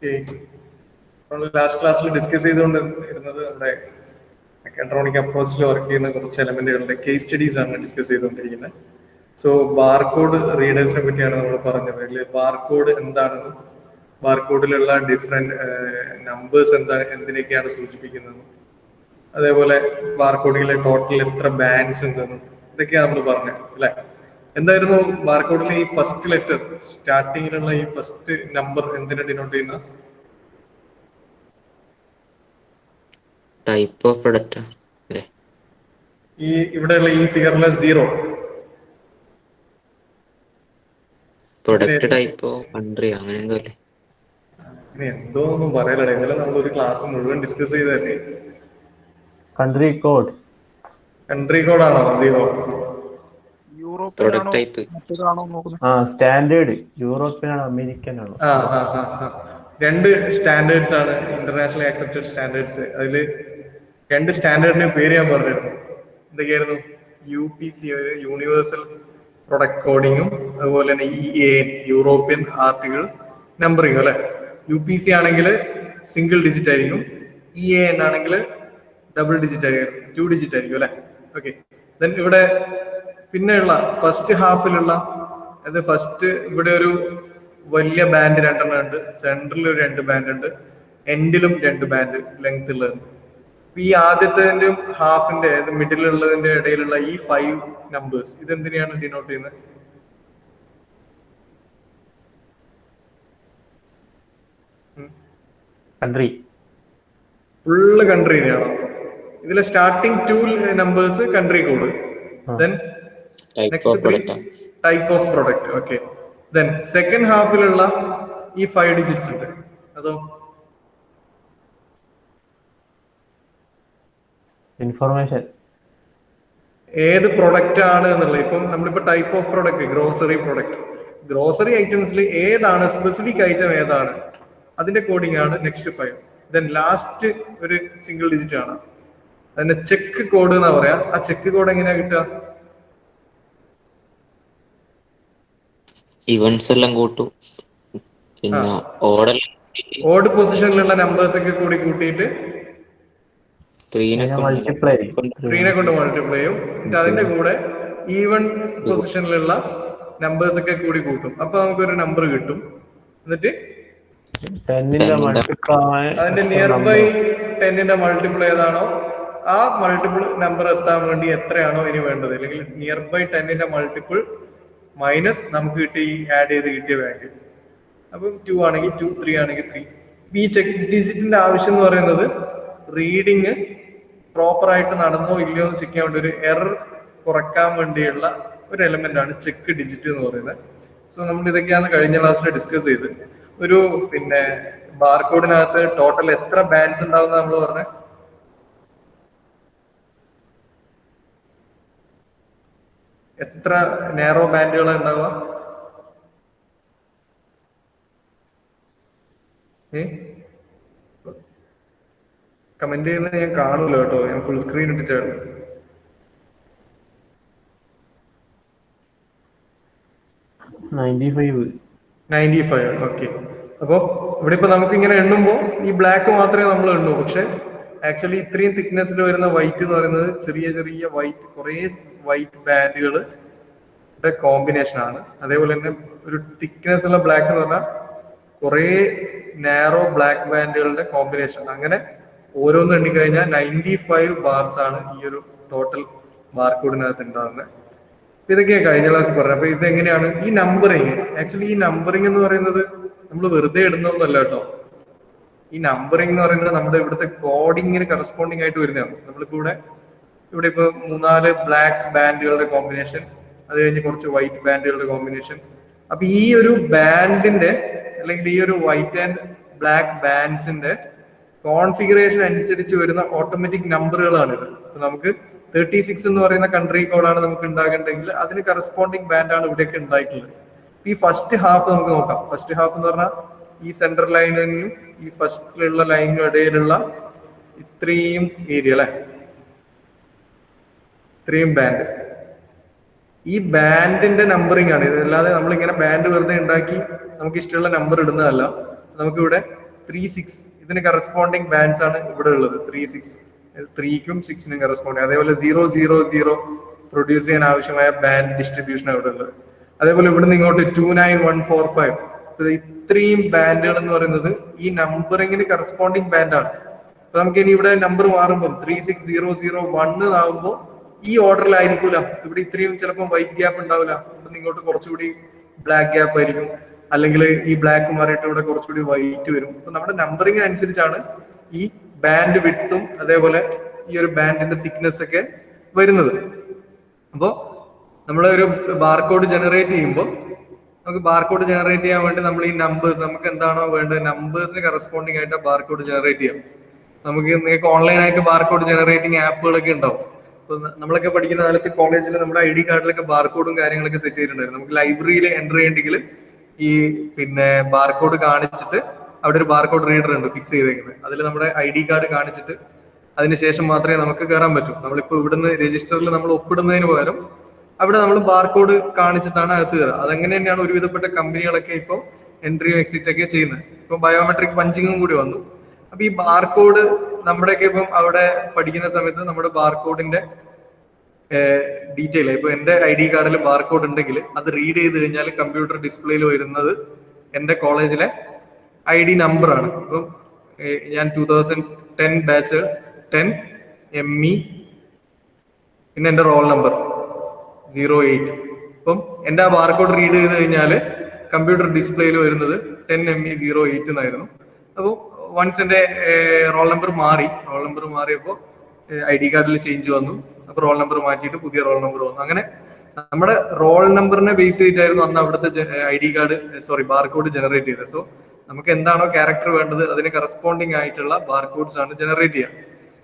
നമ്മൾ ലാസ്റ്റ് ക്ലാസ്സിൽ ഡിസ്കസ് ചെയ്തുകൊണ്ട് ഇരുന്നത് നമ്മുടെ മെക്കാട്രോണിക് അപ്രോച്ചിൽ വർക്ക് ചെയ്യുന്ന കുറച്ച് എലമെന്റുകളുടെ കേസ് സ്റ്റഡീസ് ആണ് ഡിസ്കസ് ചെയ്തുകൊണ്ടിരിക്കുന്നത്. സോ ബാർകോഡ് റീഡേഴ്സിനെ പറ്റിയാണ് നമ്മൾ പറഞ്ഞത്. അതിൽ ബാർകോഡ് എന്താണെന്നും ബാർകോഡിലുള്ള ഡിഫറെന്റ് നമ്പേഴ്സ് എന്തിനൊക്കെയാണ് സൂചിപ്പിക്കുന്നത്, അതേപോലെ ബാർകോഡിലെ ടോട്ടൽ എത്ര ബാൻഡ്സ് ഉണ്ടെന്നും ഇതൊക്കെയാണ് നമ്മൾ പറഞ്ഞത് അല്ലെ. എന്തായിരുന്നു ബാർകോഡിലെ ഈ ഫസ്റ്റ് ലെറ്റർ, സ്റ്റാർട്ടിങ്ങിലുള്ള ഈ ഫസ്റ്റ് നമ്പർ എന്തിനെ ഡിനോട്ട് ചെയ്യുന്ന? ടൈപ്പ് ഓഫ് പ്രൊഡക്റ്റ് അല്ലേ? ഈ ഇവിടെയുള്ള ഈ ഫിഗറിലെ 0 പ്രൊഡക്റ്റ് ടൈപ്പോ കൺട്രി അങ്ങനെ എന്തോ അല്ലേ? എന്തോ ഒന്നും പറയലടേ. ഇന്നലെ നമ്മൾ ഒരു ക്ലാസ് മുഴുവൻ ഡിസ്കസ് ചെയ്തല്ലേ. Country code. കൺട്രി കോഡാണോ 0? പ്രൊഡക്റ്റ് ടൈപ്പ് സ്റ്റാൻഡേർഡ് യൂറോപ്യൻ ആണോ അമേരിക്കൻ ആണോ? രണ്ട് സ്റ്റാൻഡേർഡ്സ് ആണ് ഇന്റർനാഷണലി ആക്സെപ്റ്റഡ് സ്റ്റാൻഡേർഡ്സ്. അതില് രണ്ട് സ്റ്റാൻഡേർഡിന്റെ പേര് ഞാൻ പറഞ്ഞിരുന്നു. എന്തൊക്കെയായിരുന്നു? UPC യൂണിവേഴ്സൽ പ്രൊഡക്റ്റ് കോഡിങ്ങും അതുപോലെ തന്നെ EAN യൂറോപ്യൻ ആർട്ടിക്കിൾ നമ്പറിങ്ങും അല്ലെ. UPC ആണെങ്കിൽ സിംഗിൾ ഡിജിറ്റ് ആയിരിക്കും, EAN ആണെങ്കിൽ ഡബിൾ ഡിജിറ്റ് ആയിരിക്കും, 2 ഡിജിറ്റ് ആയിരിക്കും അല്ലെ. ഓക്കെ, ദെൻ ഇവിടെ പിന്നെയുള്ള ഫസ്റ്റ് ഹാഫിലുള്ള അത് ഫസ്റ്റ് ഇവിടെ ഒരു വലിയ ബാൻഡ് 2 ഉണ്ട്, സെൻട്രലിൽ ഒരു 2 ബാൻഡ് ഉണ്ട്, എൻഡിലും 2 ബാൻഡ് ലെങ്ത് ഉള്ളത്. ഈ ആദ്യത്തെ ഹാഫിന്റെ മിഡിലുള്ളതിന്റെ ഇടയിലുള്ള ഈ 5 നമ്പേഴ്സ് ഇതെന്തിനാണ് ഡിനോട്ട് ചെയ്യുന്നത്? കൺട്രി. ഫുള്ള് കൺട്രീനെയാണോ? ഇതിലെ starting 2 numbers country code, then next 3 type of product. Okay, then second ഹാഫിലുള്ള ഈ 5 ഡിജിറ്റ്സ് ഉണ്ട്, അതോ ഇൻഫർമേഷൻ ഏത് പ്രൊഡക്റ്റ് ആണ് എന്നുള്ളത്. ഇപ്പം നമ്മളിപ്പോ type of product, grocery product, grocery ഐറ്റംസിൽ ഏതാണ് സ്പെസിഫിക് ഐറ്റം ഏതാണ് അതിന്റെ കോഡിംഗ് ആണ് നെക്സ്റ്റ് 5. ദെൻ ലാസ്റ്റ് ഒരു സിംഗിൾ ഡിജിറ്റ് ആണ്, അതിന്റെ ചെക്ക് കോഡ് എന്നാ പറയാ. ആ ചെക്ക് കോഡ് എങ്ങനെയാ കിട്ടുക? ഇവന്റ്സ് എല്ലാം കൂട്ടും, പിന്നെ ഓഡ് പൊസിഷനിലുള്ള നമ്പേഴ്സ് ഒക്കെ കൂടി കൂട്ടിയിട്ട് 3 മൾട്ടിപ്ലൈ കൊണ്ട് മൾട്ടിപ്ലൈ ചെയ്യും. എന്നിട്ട് അതിന്റെ കൂടെ ഈവൻ പൊസിഷനിലുള്ള നമ്പേഴ്സ് ഒക്കെ കൂടി കൂട്ടും. അപ്പൊ നമുക്കൊരു നമ്പർ കിട്ടും. എന്നിട്ട് അതിന്റെ നിയർ ബൈ 10ന്റെ മൾട്ടിപ്ലൈ ഏതാണോ ആ മൾട്ടിപ്പിൾ നമ്പർ എത്താൻ വേണ്ടി എത്രയാണോ ഇനി വേണ്ടത്, അല്ലെങ്കിൽ നിയർ ബൈ 10ന്റെ മൾട്ടിപ്പിൾ മൈനസ് നമുക്ക് കിട്ടിയ ഈ ആഡ് ചെയ്ത് കിട്ടിയ വാല്യൂ. അപ്പം 2 ആണെങ്കിൽ 2, 3 ആണെങ്കിൽ 3. ഈ ചെക്ക് ഡിജിറ്റിന്റെ ആവശ്യം എന്ന് പറയുന്നത് റീഡിങ് പ്രോപ്പർ ആയിട്ട് നടന്നോ ഇല്ലയോ എന്ന് ചെക്ക് ചെയ്യാൻ വേണ്ടി ഒരു എറർ കുറയ്ക്കാൻ വേണ്ടിയുള്ള ഒരു എലമെന്റ് ആണ് ചെക്ക് ഡിജിറ്റ് എന്ന് പറയുന്നത്. സോ നമ്മൾ ഇതൊക്കെയാണ് കഴിഞ്ഞ ക്ലാസ്സിൽ ഡിസ്കസ് ചെയ്ത്. ഒരു പിന്നെ ബാർകോഡിനകത്ത് ടോട്ടൽ എത്ര ബാൻഡ്സ് ഉണ്ടാവും നമ്മൾ പറഞ്ഞ? എത്ര നാരോ ബാൻഡുകളാണ് ഉണ്ടാവുക? കമന്റ് ചെയ്യുന്നത് ഞാൻ കാണൂല കേട്ടോ, ഞാൻ ഫുൾ സ്ക്രീൻ ഇട്ടിട്ടാണ്. 95. ഓക്കെ, അപ്പൊ ഇവിടെ ഇപ്പൊ നമുക്ക് ഇങ്ങനെ എണ്ണുമ്പോ ഈ ബ്ലാക്ക് മാത്രമേ നമ്മൾ എണ്ണൂ. പക്ഷെ ആക്ച്വലി ഇത്രയും തിക്നെസ്സിൽ വരുന്ന വൈറ്റ് എന്ന് പറയുന്നത് ചെറിയ ചെറിയ വൈറ്റ്, കുറെ വൈറ്റ് ബാൻഡുകളുടെ കോമ്പിനേഷൻ ആണ്. അതേപോലെ തന്നെ ഒരു തിക്നെസ് ഉള്ള ബ്ലാക്ക് എന്ന് പറഞ്ഞാൽ കുറെ നാരോ ബ്ലാക്ക് ബാൻഡുകളുടെ കോമ്പിനേഷൻ. അങ്ങനെ ഓരോന്ന് എണ്ണിക്കഴിഞ്ഞാൽ 95 ബാർസ് ആണ് ഈ ഒരു ടോട്ടൽ ബാർകോഡിനകത്ത് ഉണ്ടാകുന്നത്. ഇതൊക്കെയാണ് കഴിഞ്ഞ ക്ലാസ്സിൽ പറഞ്ഞത്. അപ്പൊ ഇതെങ്ങനെയാണ് ഈ നമ്പറിങ്? ആക്ച്വലി ഈ നമ്പറിങ് എന്ന് പറയുന്നത് നമ്മൾ വെറുതെ ഇടുന്നൊന്നല്ല കേട്ടോ. ഈ നമ്പറിങ് എന്ന് പറയുന്നത് നമ്മുടെ ഇവിടുത്തെ കോഡിങ്ങിന് കറസ്പോണ്ടിങ് ആയിട്ട് വരുന്നതാണ്. നമ്മളിപ്പോ ഇവിടെ ഇപ്പൊ 3-4 ബ്ലാക്ക് ബാൻഡുകളുടെ കോമ്പിനേഷൻ, അത് കഴിഞ്ഞ് കുറച്ച് വൈറ്റ് ബാൻഡുകളുടെ കോമ്പിനേഷൻ. അപ്പൊ ഈ ഒരു ബാൻഡിന്റെ അല്ലെങ്കിൽ ഈ ഒരു വൈറ്റ് ആൻഡ് ബ്ലാക്ക് ബാൻഡ്സിന്റെ കോൺഫിഗറേഷൻ അനുസരിച്ച് വരുന്ന ഓട്ടോമാറ്റിക് നമ്പറുകളാണിത്. അപ്പൊ നമുക്ക് 36 എന്ന് പറയുന്ന കൺട്രി കോഡാണ് നമുക്ക് ഉണ്ടാകേണ്ടെങ്കിൽ അതിന് കറസ്പോണ്ടിങ് ബാൻഡാണ് ഇവിടെയൊക്കെ ഉണ്ടായിട്ടുള്ളത്. ഈ ഫസ്റ്റ് ഹാഫ് നമുക്ക് നോക്കാം. ഫസ്റ്റ് ഹാഫ് എന്ന് പറഞ്ഞാൽ ഈ സെൻട്രൽ ലൈനിനും ഈ ഫസ്റ്റിലുള്ള ലൈനിനും ഇടയിലുള്ള ഇത്രയും ഏരിയ അല്ലെ, ഇത്രയും ബാൻഡ്. ഈ ബാൻഡിന്റെ നമ്പറിംഗ് ആണ് ഇത്. അല്ലാതെ നമ്മളിങ്ങനെ ബാൻഡ് വെറുതെ ഉണ്ടാക്കി നമുക്ക് ഇഷ്ടമുള്ള നമ്പർ ഇടുന്നതല്ല. നമുക്കിവിടെ 3-6 ഇതിന് കറസ്പോണ്ടിങ് ബാൻഡ്സ് ആണ് ഇവിടെ ഉള്ളത്. 3-6 3ക്കും 6നും കറസ്പോണ്ടിങ്. അതേപോലെ 0-0-0 പ്രൊഡ്യൂസ് ചെയ്യാൻ ആവശ്യമായ ബാൻഡ് ഡിസ്ട്രിബ്യൂഷൻ അവിടെ ഉള്ളത്. അതേപോലെ ഇവിടുന്ന് ഇങ്ങോട്ട് 29145 ഇത്രയും ബാൻഡുകൾ എന്ന് പറയുന്നത് ഈ നമ്പറിങ്ങിന് കറസ്പോണ്ടിങ് ബാൻഡാണ്. അപ്പൊ നമുക്ക് ഇനി ഇവിടെ നമ്പർ മാറുമ്പോൾ 36001 ആകുമ്പോൾ ഈ ഓർഡറിലായിരിക്കൂല. ഇവിടെ ഇത്രയും ചിലപ്പോൾ വൈറ്റ് ഗ്യാപ്പ് ഉണ്ടാവില്ല. ഇവിടെ ഇങ്ങോട്ട് കുറച്ചുകൂടി ബ്ലാക്ക് ഗ്യാപ്പ് ആയിരിക്കും, അല്ലെങ്കിൽ ഈ ബ്ലാക്ക് മാറിയിട്ട് ഇവിടെ കുറച്ചുകൂടി വൈറ്റ് വരും. അപ്പൊ നമ്മുടെ നമ്പറിംഗ് അനുസരിച്ചാണ് ഈ ബാൻഡ് വിഡ്ത്തും അതേപോലെ ഈ ഒരു ബാൻഡിന്റെ തിക്നെസ് ഒക്കെ വരുന്നത്. അപ്പോൾ നമ്മൾ ഒരു ബാർകോഡ് ജനറേറ്റ് ചെയ്യുമ്പോൾ നമുക്ക് ബാർകോഡ് ജനറേറ്റ് ചെയ്യാൻ വേണ്ടി നമ്മൾ ഈ നമ്പേഴ്സ് നമുക്ക് എന്താണോ വേണ്ടത് നമ്പേഴ്സിന് കറസ്പോണ്ടിങ് ആയിട്ട് ബാർകോഡ് ജനറേറ്റ് ചെയ്യാം. നിങ്ങൾക്ക് ഓൺലൈനായിട്ട് ബാർകോഡ് ജനറേറ്റിംഗ് ആപ്പുകളൊക്കെ ഉണ്ടാവും. ഇപ്പൊ നമ്മളൊക്കെ പഠിക്കുന്ന കാലത്ത് കോളേജിൽ നമ്മുടെ ID കാർഡിലൊക്കെ ബാർകോഡും കാര്യങ്ങളൊക്കെ സെറ്റ് ചെയ്തിട്ടുണ്ടായിരുന്നു. നമുക്ക് ലൈബ്രറിയിൽ എൻ്റർ ചെയ്യണമെങ്കിൽ ഈ പിന്നെ ബാർകോഡ് കാണിച്ചിട്ട് അവിടെ ഒരു ബാർകോഡ് റീഡർ ഉണ്ട് ഫിക്സ് ചെയ്തേക്കുന്നത്. അതിൽ നമ്മുടെ ID കാർഡ് കാണിച്ചിട്ട് അതിനുശേഷം മാത്രമേ നമുക്ക് കയറാൻ പറ്റൂ. നമ്മളിപ്പോൾ ഇവിടുന്ന് രജിസ്റ്ററിൽ നമ്മൾ ഒപ്പിടുന്നതിന് പകരം അവിടെ നമ്മൾ ബാർകോഡ് കാണിച്ചിട്ടാണ് അകത്ത് കയറുക. അതങ്ങനെ തന്നെയാണ് ഒരുവിധപ്പെട്ട കമ്പനികളൊക്കെ ഇപ്പോൾ എൻട്രിയും എക്സിറ്റ് ഒക്കെ ചെയ്യുന്നത്. ഇപ്പൊ ബയോമെട്രിക് പഞ്ചിങ്ങും കൂടി വന്നു. അപ്പൊ ഈ ബാർകോഡ് നമ്മുടെയൊക്കെ ഇപ്പം അവിടെ പഠിക്കുന്ന സമയത്ത് നമ്മുടെ ബാർകോഡിന്റെ ഡീറ്റെയിൽ ഇപ്പൊ എന്റെ ID കാർഡിൽ ബാർകോഡ് ഉണ്ടെങ്കിൽ അത് റീഡ് ചെയ്ത് കഴിഞ്ഞാൽ കമ്പ്യൂട്ടർ ഡിസ്പ്ലേയിൽ വരുന്നത് എന്റെ കോളേജിലെ ID നമ്പറാണ്. ഇപ്പം ഞാൻ 2010 ബാച്ച് 10 ME പിന്നെ എന്റെ റോൾ നമ്പർ 08. അപ്പം എന്റെ ആ ബാർകോഡ് റീഡ് ചെയ്ത് കഴിഞ്ഞാൽ കമ്പ്യൂട്ടർ ഡിസ്പ്ലേയിൽ വരുന്നത് 10 ME 08 എന്നായിരുന്നു. അപ്പോൾ വൺസ് എന്റെ റോൾ നമ്പർ മാറിയപ്പോൾ ID കാർഡിൽ ചേഞ്ച് വന്നു. അപ്പൊ റോൾ നമ്പർ മാറ്റിയിട്ട് പുതിയ റോൾ നമ്പർ വന്നു. അങ്ങനെ നമ്മുടെ റോൾ നമ്പറിനെ ബേസ് ചെയ്തിട്ടായിരുന്നു അന്ന് അവിടുത്തെ ബാർകോഡ് ജനറേറ്റ് ചെയ്തത്. സോ നമുക്ക് എന്താണോ ക്യാരക്ടർ വേണ്ടത് അതിന് കറസ്പോണ്ടിങ് ആയിട്ടുള്ള ബാർകോഡ്സ് ആണ് ജനറേറ്റ് ചെയ്യുക.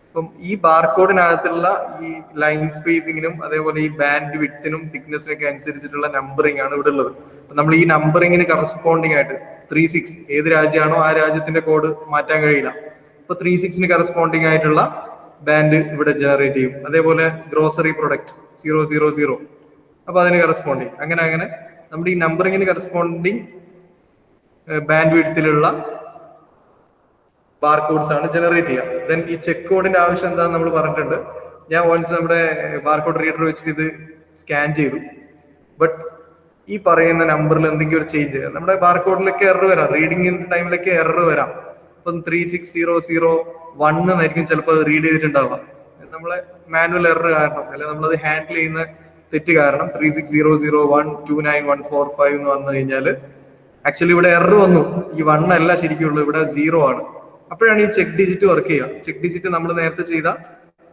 അപ്പം ഈ ബാർകോഡിനകത്തുള്ള ഈ ലൈൻ സ്പേസിങ്ങിനും അതേപോലെ ഈ ബാൻഡ് വിഡ്ത്തിനും തിക്നെസ്സിനും ഒക്കെ അനുസരിച്ചിട്ടുള്ള നമ്പറിംഗ് ആണ് ഇവിടെ ഉള്ളത്. അപ്പൊ നമ്മൾ ഈ നമ്പറിങ്ങിന് കറസ്പോണ്ടിങ് ആയിട്ട് 36 ഏത് രാജ്യമാണോ ആ രാജ്യത്തിന്റെ കോഡ് മാറ്റാൻ കഴിയില്ല. അപ്പൊ 36ന് കറസ്പോണ്ടിങ് ആയിട്ടുള്ള ബാൻഡ് ഇവിടെ ജനറേറ്റ് ചെയ്യും. അതേപോലെ ഗ്രോസറി പ്രൊഡക്റ്റ് 000 അപ്പൊ അതിന് കറസ്പോണ്ടിങ് അങ്ങനെ നമ്മുടെ ഈ നമ്പറിങ്ങിന് കറസ്പോണ്ടിങ് ബാൻഡ് വിഡ്ത്തിലുള്ള ബാർകോഡ്സ് ആണ് ജനറേറ്റ് ചെയ്യുക. ദെൻ ഈ ചെക്ക് കോഡിന്റെ ആവശ്യം എന്താണെന്ന് നമ്മൾ പറഞ്ഞിട്ടുണ്ട്. ഞാൻ വൺസ് നമ്മുടെ ബാർകോഡ് റീഡർ വെച്ചിട്ട് ഇത് സ്കാൻ ചെയ്തു. ബട്ട് ഈ പറയുന്ന നമ്പറിൽ എന്തെങ്കിലും ഒരു ചേഞ്ച് നമ്മുടെ ബാർകോഡിലൊക്കെ എറർ വരാം, റീഡിങ്ങിന്റെ ടൈമിലൊക്കെ എറർ വരാം. ഇപ്പം 36001 എന്നായിരിക്കും ചിലപ്പോൾ അത് റീഡ് ചെയ്തിട്ടുണ്ടാവുക. നമ്മളെ മാനുവൽ എറർ കാരണം അല്ലെങ്കിൽ നമ്മളത് ഹാൻഡിൽ ചെയ്യുന്ന തെറ്റ് കാരണം 36001291145 എന്ന് വന്നു കഴിഞ്ഞാൽ ആക്ച്വലി ഇവിടെ എറർ വന്നു. ഈ 1 അല്ല ശരിക്കുള്ളൂ, ഇവിടെ 0 ആണ്. അപ്പോഴാണ് ഈ ചെക്ക് ഡിജിറ്റ് വർക്ക് ചെയ്യുക. ചെക്ക് ഡിജിറ്റ് നമ്മൾ നേരത്തെ ചെയ്ത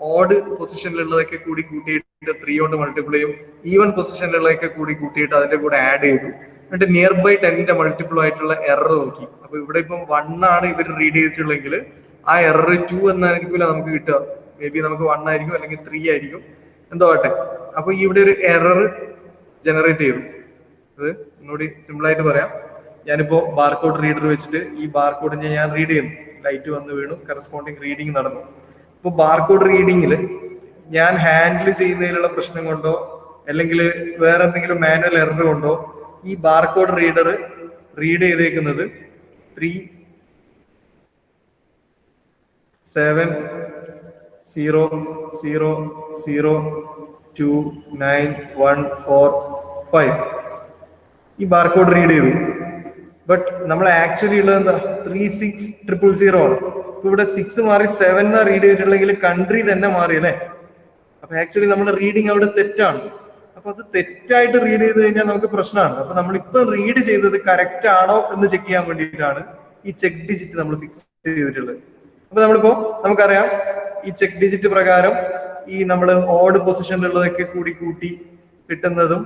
ഓഡ് പൊസിഷനിലുള്ളതൊക്കെ കൂടി കൂട്ടിയിട്ട് 3 കൊണ്ട് മൾട്ടിപ്പിൾ ചെയ്യും. ഈവൻ പൊസിഷനിലുള്ളതൊക്കെ കൂടി കൂട്ടിയിട്ട് അതിന്റെ കൂടെ ആഡ് ചെയ്തു. എന്നിട്ട് നിയർ ബൈ 10ന്റെ മൾട്ടിപ്പിൾ ആയിട്ടുള്ള എറർ നോക്കി. അപ്പൊ ഇവിടെ ഇപ്പം 1 ആണ് ഇവർ റീഡ് ചെയ്തിട്ടുള്ളെങ്കിൽ ആ എറർ 2 എന്നായിരിക്കില്ല നമുക്ക് കിട്ടുക. മേ ബി നമുക്ക് 1 ആയിരിക്കും അല്ലെങ്കിൽ 3 ആയിരിക്കും, എന്തോ ആട്ടെ. അപ്പൊ ഇവിടെ ഒരു എറർ ജനറേറ്റ് ചെയ്തു. അത് ഒന്നുകൂടി സിമ്പിൾ ആയിട്ട് പറയാം. ഞാനിപ്പോ ബാർകോഡ് റീഡർ വെച്ചിട്ട് ഈ ബാർകോഡിനെ ഞാൻ റീഡ് ചെയ്യുന്നു. ലൈറ്റ് വന്ന് വീണു, കറസ്പോണ്ടിങ് റീഡിങ് നടന്നു. ഇപ്പൊ ബാർകോഡ് റീഡിങ്ങിൽ ഞാൻ ഹാൻഡിൽ ചെയ്യുന്നതിലുള്ള പ്രശ്നം കൊണ്ടോ അല്ലെങ്കിൽ വേറെ എന്തെങ്കിലും മാനുവൽ എറർ കൊണ്ടോ ഈ ബാർകോഡ് റീഡർ റീഡ് ചെയ്തേക്കുന്നത് 3700029145 ഈ ബാർകോഡ് റീഡ് ചെയ്തു. ബട്ട് നമ്മൾ ആക്ച്വലി ഉള്ളത് എന്താ 36000 ആണ്. ഇപ്പൊ ഇവിടെ 6 മാറി 7 റീഡ് ചെയ്തിട്ടുണ്ടെങ്കിൽ കൺട്രി തന്നെ മാറി അല്ലേ. അപ്പൊ ആക്ച്വലി നമ്മുടെ റീഡിങ് അവിടെ തെറ്റാണ്. അപ്പൊ അത് തെറ്റായിട്ട് റീഡ് ചെയ്ത് കഴിഞ്ഞാൽ നമുക്ക് പ്രശ്നമാണ്. അപ്പൊ നമ്മളിപ്പോ റീഡ് ചെയ്തത് കറക്റ്റ് ആണോ എന്ന് ചെക്ക് ചെയ്യാൻ വേണ്ടിയിട്ടാണ് ഈ ചെക്ക് ഡിജിറ്റ് നമ്മൾ ഫിക്സ് ചെയ്തിട്ടുള്ളത്. അപ്പൊ നമുക്കറിയാം ഈ ചെക്ക് ഡിജിറ്റ് പ്രകാരം ഈ നമ്മൾ ഓഡ് പൊസിഷനിലുള്ളതൊക്കെ കൂടി കൂട്ടി കിട്ടുന്നതും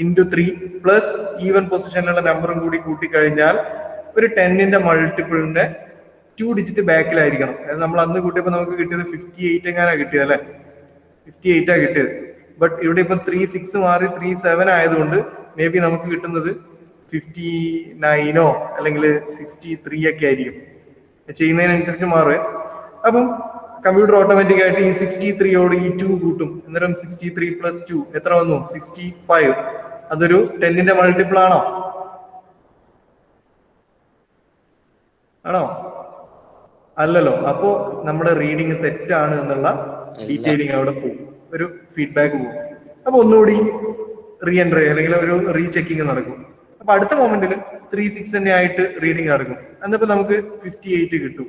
*3 പ്ലസ് ഈവൻ പൊസിഷനിലുള്ള നമ്പറും കൂടി കൂട്ടി കഴിഞ്ഞാൽ ഒരു 10ന്റെ മൾട്ടിപ്പിളിന്റെ 2 ഡിജിറ്റ് ബാക്കിലായിരിക്കണം. അതായത് നമ്മൾ അന്ന് കൂട്ടിയപ്പോൾ നമുക്ക് കിട്ടിയത് 58 എങ്ങാനാ കിട്ടിയത് അല്ലെ, 58 കിട്ടിയത്. ബട്ട് ഇവിടെ ഇപ്പൊ 36 മാറി 37 ആയതുകൊണ്ട് മേ ബി നമുക്ക് കിട്ടുന്നത് 59 അല്ലെങ്കിൽ 63 ഒക്കെ ആയിരിക്കും. ചെയ്യുന്നതിനനുസരിച്ച് മാറുക. അപ്പം കമ്പ്യൂട്ടർ ഓട്ടോമാറ്റിക് ആയിട്ട് ഈ 63യോട് ഈ 2 കൂട്ടും. അന്നേരം 63 പ്ലസ് 2 എത്ര വന്നു? 65. അതൊരു 10ന്റെ മൾട്ടിപ്പിൾ ആണോ? അല്ലല്ലോ. അപ്പോ നമ്മുടെ റീഡിങ് തെറ്റാണ് എന്നുള്ള ഡീറ്റെയിലിംഗ് അവിടെ പോകും, ഒരു ഫീഡ്ബാക്ക് പോകും. അപ്പൊ ഒന്നുകൂടി റീ എൻട്രി അല്ലെങ്കിൽ ഒരു റീചെക്കിങ് നടക്കും. അപ്പൊ അടുത്ത മൊമെന്റിൽ 36 തന്നെ ആയിട്ട് റീഡിങ് നടക്കും. എന്നിപ്പോ നമുക്ക് 58 കിട്ടും.